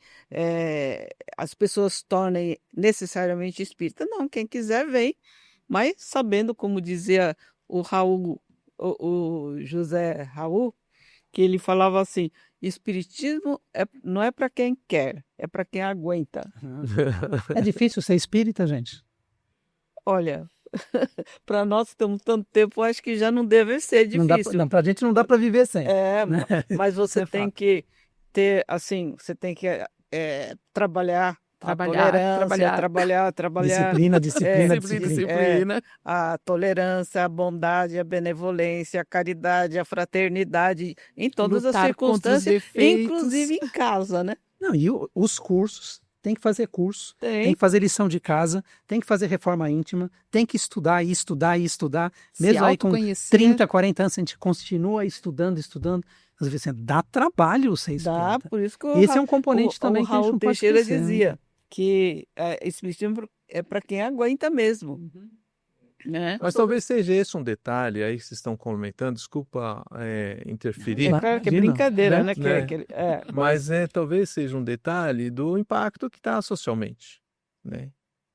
as pessoas tornem necessariamente espírita. Não, quem quiser vem, mas sabendo, como dizia o Raul, o José Raul, que ele falava assim, espiritismo não é para quem quer, é para quem aguenta. É difícil ser espírita, gente? Olha, para nós que estamos tanto tempo, acho que já não deve ser Não dá, difícil. não, pra gente não dá para viver sem. É, né? mas você Isso é tem fato. que ter, assim, você tem que trabalhar a Trabalhar, tolerância, trabalhar. trabalhar Disciplina, disciplina, É, disciplina. a tolerância, a bondade, a benevolência, a caridade, a fraternidade, em todas as Lutar contra os circunstâncias, defeitos. inclusive em casa, né? Não, e os cursos, tem que fazer curso, tem Tem. que fazer lição de casa, tem que fazer reforma íntima, tem que estudar e estudar e estudar. Se Mesmo aí com autoconhecer. 30, 40 anos, a gente continua estudando. Às vezes assim, dá trabalho ser Dá, espírita. por isso que Esse é um componente também o que a gente Raul não pode Teixeira esquecer, né? dizia que espiritismo é para quem aguenta mesmo, né? Mas talvez seja esse um detalhe aí que vocês estão comentando, desculpa interferir, É claro que é Imagina, brincadeira, né? né? Mas talvez seja um detalhe do impacto que está socialmente, né?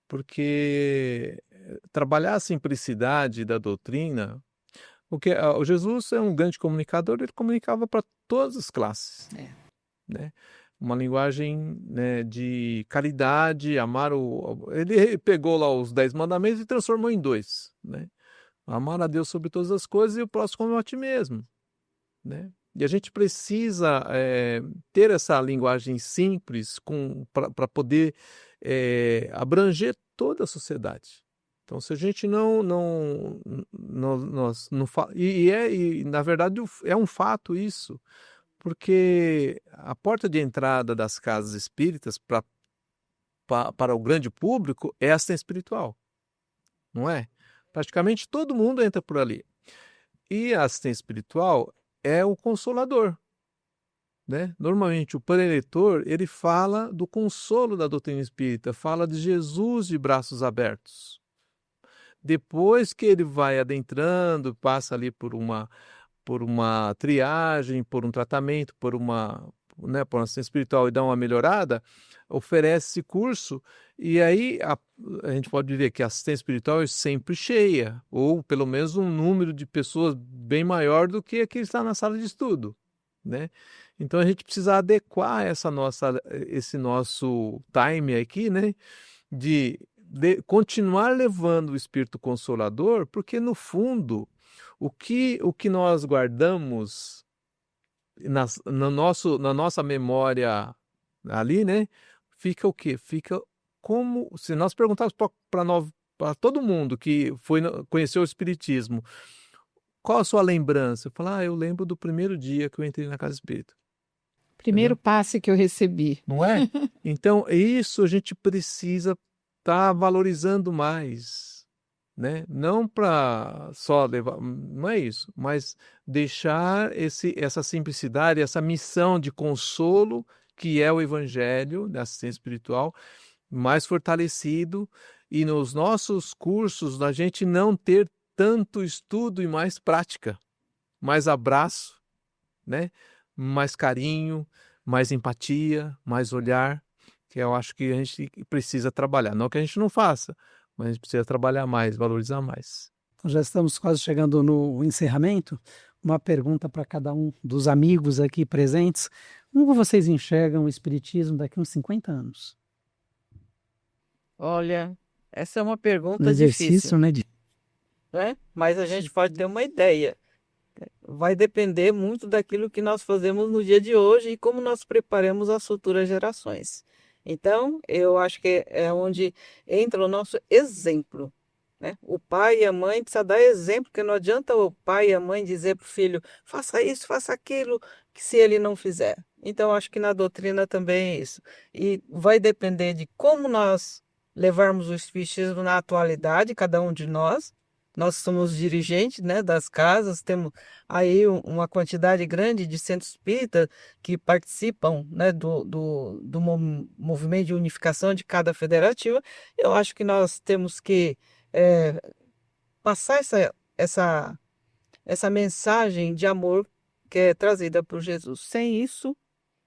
Porque trabalhar a simplicidade da doutrina, porque o Jesus é um grande comunicador, ele comunicava para todas as classes, né? Uma linguagem, né, de caridade, amar Ele pegou lá os 10 mandamentos e transformou em 2, né? Amar a Deus sobre todas as coisas e o próximo como a ti mesmo, né? E a gente precisa ter essa linguagem simples para poder abranger toda a sociedade. Então, se a gente nós não e na verdade é um fato isso, porque a porta de entrada das casas espíritas para o grande público é a assistência espiritual, não é? Praticamente todo mundo entra por ali. E a assistência espiritual é o consolador, né? Normalmente o preletor, ele fala do consolo da doutrina espírita, fala de Jesus de braços abertos. Depois que ele vai adentrando, passa ali por uma triagem, por um tratamento, por uma assistência espiritual e dá uma melhorada, oferece esse curso, e aí a gente pode ver que a assistência espiritual é sempre cheia, ou pelo menos um número de pessoas bem maior do que aquele que está na sala de estudo, né? Então a gente precisa adequar esse nosso time aqui, né? De continuar levando o Espírito Consolador, porque no fundo o que nós guardamos na nossa memória ali, né? Fica o quê? Fica como se nós perguntássemos para todo mundo que conheceu o Espiritismo, qual a sua lembrança? Eu falo, eu lembro do primeiro dia que eu entrei na casa espírita. Primeiro passe que eu recebi. Não é? Então, isso a gente precisa estar valorizando mais, né? Não para só levar, não é isso, mas deixar essa simplicidade, essa missão de consolo que é o Evangelho da assistência espiritual mais fortalecido e nos nossos cursos a gente não ter tanto estudo e mais prática, mais abraço, né? Mais carinho, mais empatia, mais olhar, que eu acho que a gente precisa trabalhar. Não que a gente não faça, mas a gente precisa trabalhar mais, valorizar mais. Então, já estamos quase chegando no encerramento. Uma pergunta para cada um dos amigos aqui presentes. Como vocês enxergam o Espiritismo daqui a uns 50 anos? Olha, essa é uma pergunta No difícil, exercício, né? né? Mas a gente pode ter uma ideia. Vai depender muito daquilo que nós fazemos no dia de hoje e como nós preparamos as futuras gerações. Então, eu acho que é onde entra o nosso exemplo, né? O pai e a mãe precisam dar exemplo, porque não adianta o pai e a mãe dizer para o filho, faça isso, faça aquilo, que se ele não fizer. Então, acho que na doutrina também é isso. E vai depender de como nós levarmos o espiritismo na atualidade, cada um de nós. Nós somos dirigentes, né, das casas, temos aí uma quantidade grande de centros espíritas que participam, né, do movimento de unificação de cada federativa. Eu acho que nós temos que passar essa mensagem de amor que é trazida por Jesus. Sem isso,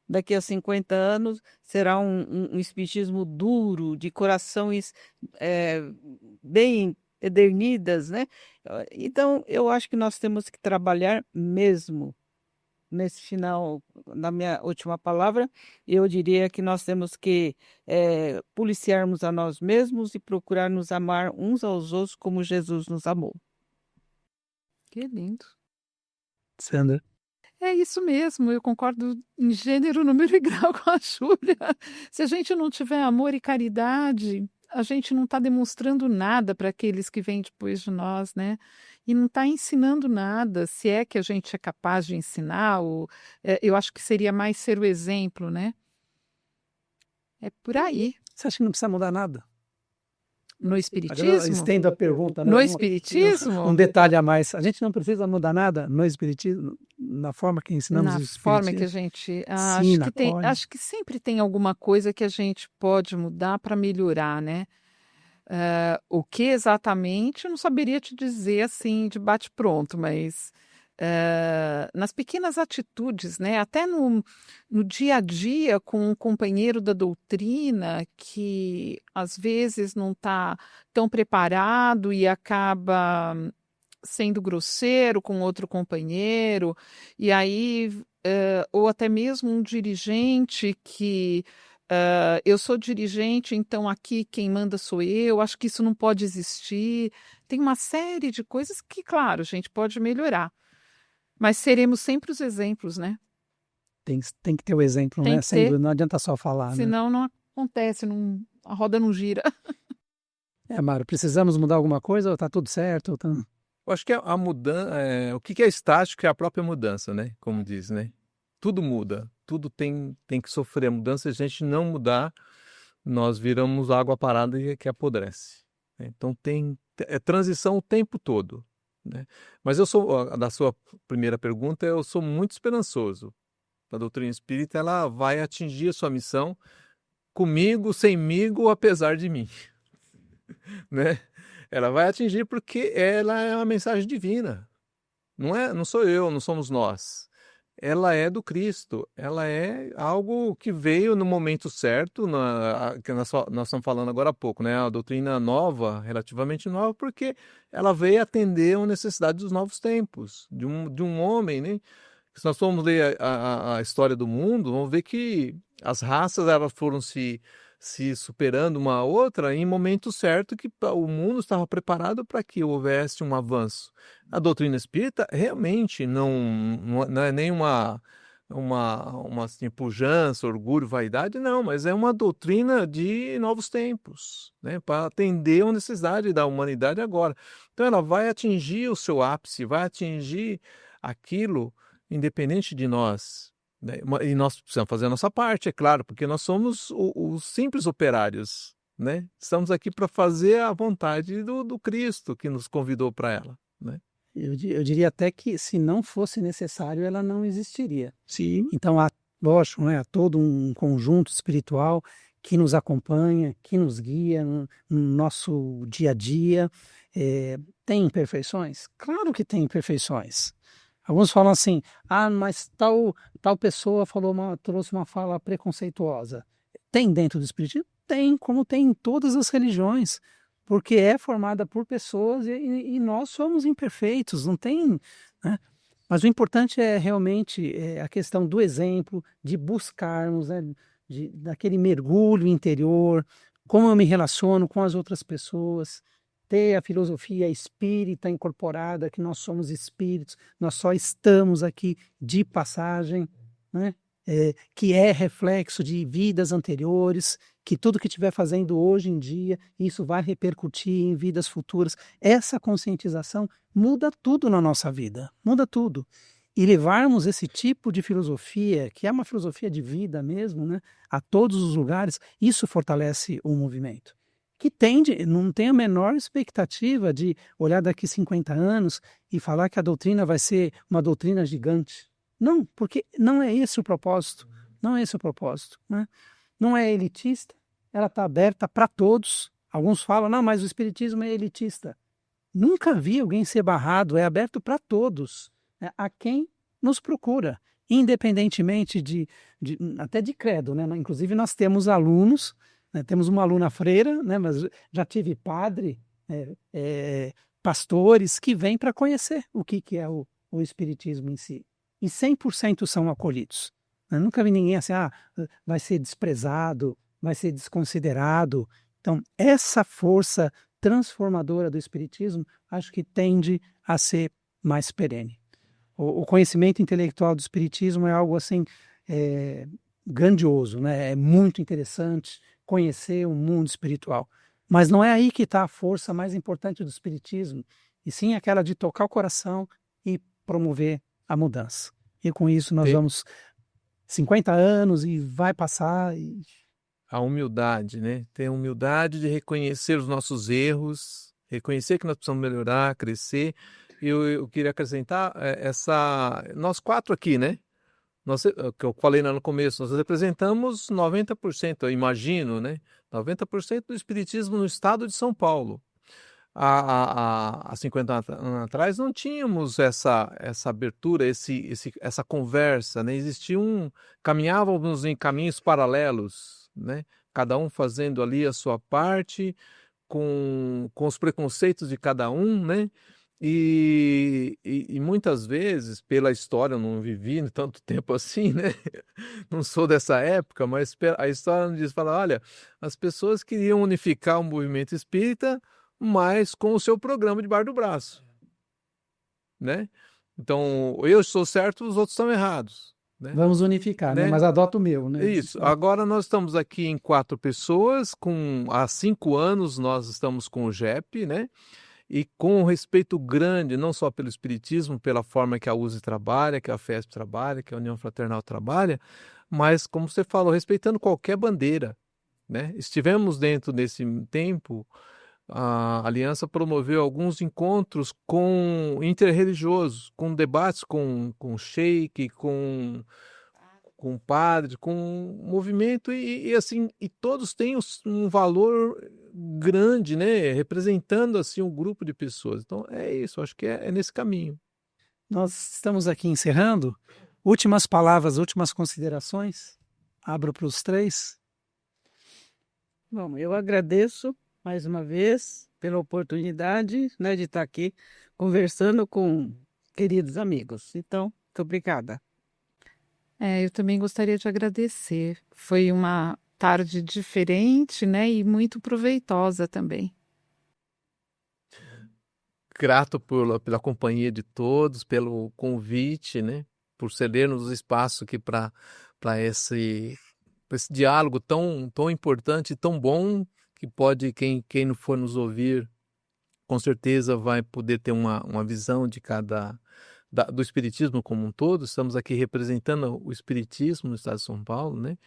daqui a 50 anos, será um espiritismo duro, de corações bemedernidas, né? Então, eu acho que nós temos que trabalhar mesmo. Nesse final, na minha última palavra, eu diria que nós temos que policiarmos a nós mesmos e procurar nos amar uns aos outros como Jesus nos amou. Que lindo. Sandra? É isso mesmo, eu concordo em gênero, número e grau com a Júlia. Se a gente não tiver amor e caridade, a gente não está demonstrando nada para aqueles que vêm depois de nós, né? E não está ensinando nada, se é que a gente é capaz de ensinar, eu acho que seria mais ser o exemplo, né? É por aí. Você acha que não precisa mudar nada? No Agora eu espiritismo? estendo a pergunta, né? No espiritismo? Um detalhe a mais. A gente não precisa mudar nada no espiritismo, na forma que ensinamos Na o forma que a espiritismo? gente. Ensina, acolhe. Acho que sempre tem alguma coisa que a gente pode mudar para melhorar, né? O que exatamente, eu não saberia te dizer assim de bate-pronto, mas nas pequenas atitudes, né? Até no dia a dia com um companheiro da doutrina que às vezes não está tão preparado e acaba sendo grosseiro com outro companheiro, e aí, ou até mesmo um dirigente que eu sou dirigente, então aqui quem manda sou eu, acho que isso não pode existir. Tem uma série de coisas que, claro, a gente pode melhorar, mas seremos sempre os exemplos, né? Tem que ter o exemplo, Tem né? que Sem ter, dúvida, não adianta só falar, né? senão não acontece, a roda não gira. Mário, precisamos mudar alguma coisa ou está tudo certo? Ou tá... Eu acho que a mudança, o que é estático é a própria mudança, né? Como diz, né? Tudo muda, tudo tem que sofrer a mudança. Se a gente não mudar, nós viramos água parada que apodrece. Então é transição o tempo todo, né? Mas da sua primeira pergunta, eu sou muito esperançoso. A doutrina espírita, ela vai atingir a sua missão comigo, semigo, apesar de mim, né? Ela vai atingir porque ela é uma mensagem divina. Não sou eu, não somos nós. Ela é do Cristo. Ela é algo que veio no momento certo, que nós estamos falando agora há pouco, né? A doutrina nova, relativamente nova, porque ela veio atender a necessidade dos novos tempos, de um homem, né? Se nós formos ler a história do mundo, vamos ver que as raças elas foram se superando uma a outra em momento certo que o mundo estava preparado para que houvesse um avanço. A doutrina espírita realmente não é nem uma assim, pujança, orgulho, vaidade, não, mas é uma doutrina de novos tempos, né, para atender a necessidade da humanidade agora. Então ela vai atingir o seu ápice, vai atingir aquilo independente de nós, né? E nós precisamos fazer a nossa parte, é claro, porque nós somos os simples operários, né? Estamos aqui para fazer a vontade do Cristo que nos convidou para ela, né? Eu diria até que se não fosse necessário, ela não existiria. Sim. Então, lógico, né, há todo um conjunto espiritual que nos acompanha, que nos guia no nosso dia a dia. Tem imperfeições? Claro que tem imperfeições. Alguns falam assim, mas tal pessoa trouxe uma fala preconceituosa. Tem dentro do Espiritismo? Tem, como tem em todas as religiões, porque é formada por pessoas e nós somos imperfeitos, não tem, né? Mas o importante é realmente a questão do exemplo, de buscarmos, né, daquele mergulho interior, como eu me relaciono com as outras pessoas, ter a filosofia espírita incorporada, que nós somos espíritos, nós só estamos aqui de passagem, né? Que é reflexo de vidas anteriores, que tudo que estiver fazendo hoje em dia, isso vai repercutir em vidas futuras. Essa conscientização muda tudo na nossa vida, muda tudo. E levarmos esse tipo de filosofia, que é uma filosofia de vida mesmo, né, a todos os lugares, isso fortalece o movimento. Que não tem a menor expectativa de olhar daqui 50 anos e falar que a doutrina vai ser uma doutrina gigante. Não, porque não é esse o propósito. Não é esse o propósito, né? Não é elitista, ela está aberta para todos. Alguns falam, não, mas o Espiritismo é elitista. Nunca vi alguém ser barrado, é aberto para todos, né? A quem nos procura, independentemente até de credo, né? Inclusive nós temos alunos, né? Temos uma aluna freira, né? Mas já tive padre, pastores que vêm para conhecer o que é o Espiritismo em si. E 100% são acolhidos. Eu nunca vi ninguém assim, vai ser desprezado, vai ser desconsiderado. Então, essa força transformadora do Espiritismo, acho que tende a ser mais perene. O conhecimento intelectual do Espiritismo é algo assim grandioso, né? É muito interessante conhecer o mundo espiritual. Mas não é aí que está a força mais importante do Espiritismo, e sim aquela de tocar o coração e promover a mudança. E com isso nós vamos 50 anos e vai passar. A humildade, né? Ter a humildade de reconhecer os nossos erros, reconhecer que nós precisamos melhorar, crescer. Eu queria acrescentar nós 4 aqui, né? Que eu falei lá no começo, nós representamos 90%, eu imagino, né? 90% do espiritismo no estado de São Paulo. Há 50 anos atrás não tínhamos essa abertura, essa conversa, né? Caminhávamos em caminhos paralelos, né? Cada um fazendo ali a sua parte, com os preconceitos de cada um, né? E muitas vezes, pela história, eu não vivi tanto tempo assim, né? Não sou dessa época, mas a história nos diz, olha, as pessoas queriam unificar o movimento espírita, mas com o seu programa debaixo do braço, né? Então, eu estou certo, os outros estão errados, né? Vamos unificar, né? Mas adota o meu, né? Isso. Agora nós estamos aqui em 4 pessoas, há 5 anos nós estamos com o JEP, né? E com um respeito grande, não só pelo Espiritismo, pela forma que a USE trabalha, que a FESP trabalha, que a União Fraternal trabalha, mas, como você falou, respeitando qualquer bandeira, né? Estivemos dentro desse tempo, a Aliança promoveu alguns encontros interreligiosos, com debates com sheik, com padre, com movimento e assim, e todos têm um valor grande, né? Representando assim um grupo de pessoas. Então é isso, acho que é nesse caminho. Nós estamos aqui encerrando. Últimas palavras, últimas considerações. Abro para os 3. Bom, eu agradeço mais uma vez pela oportunidade, né, de estar aqui conversando com queridos amigos. Então, muito obrigada. Eu também gostaria de agradecer. Foi uma tarde diferente, né, e muito proveitosa também. Grato pela companhia de todos, pelo convite, né, por cedermos o espaço aqui para esse diálogo tão importante, tão bom, que pode, quem não for nos ouvir, com certeza vai poder ter uma visão de do Espiritismo como um todo. Estamos aqui representando o Espiritismo no estado de São Paulo, né?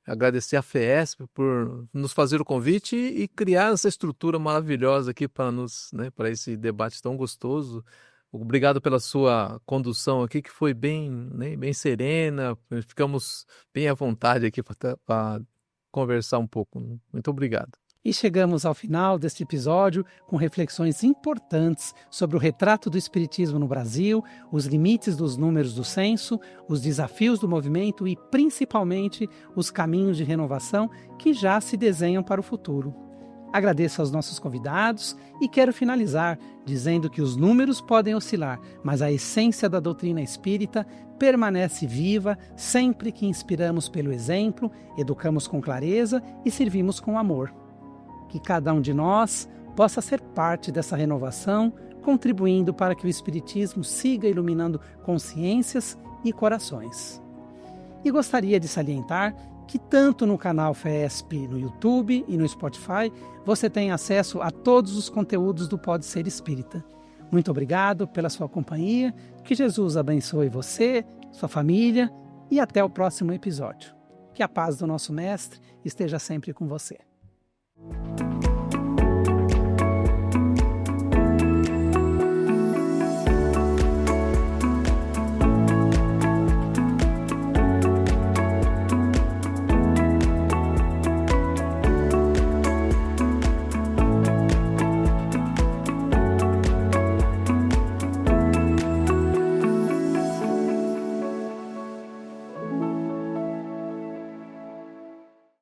Agradecer a FESP por nos fazer o convite e criar essa estrutura maravilhosa aqui para esse debate tão gostoso. Obrigado pela sua condução aqui, que foi bem, né, bem serena. Ficamos bem à vontade aqui para conversar um pouco. Muito obrigado. E chegamos ao final deste episódio com reflexões importantes sobre o retrato do Espiritismo no Brasil, os limites dos números do censo, os desafios do movimento e, principalmente, os caminhos de renovação que já se desenham para o futuro. Agradeço aos nossos convidados e quero finalizar dizendo que os números podem oscilar, mas a essência da doutrina espírita permanece viva sempre que inspiramos pelo exemplo, educamos com clareza e servimos com amor. Que cada um de nós possa ser parte dessa renovação, contribuindo para que o Espiritismo siga iluminando consciências e corações. E gostaria de salientar que tanto no canal FESP no YouTube e no Spotify você tem acesso a todos os conteúdos do Pode Ser Espírita. Muito obrigado pela sua companhia, que Jesus abençoe você, sua família e até o próximo episódio. Que a paz do nosso Mestre esteja sempre com você.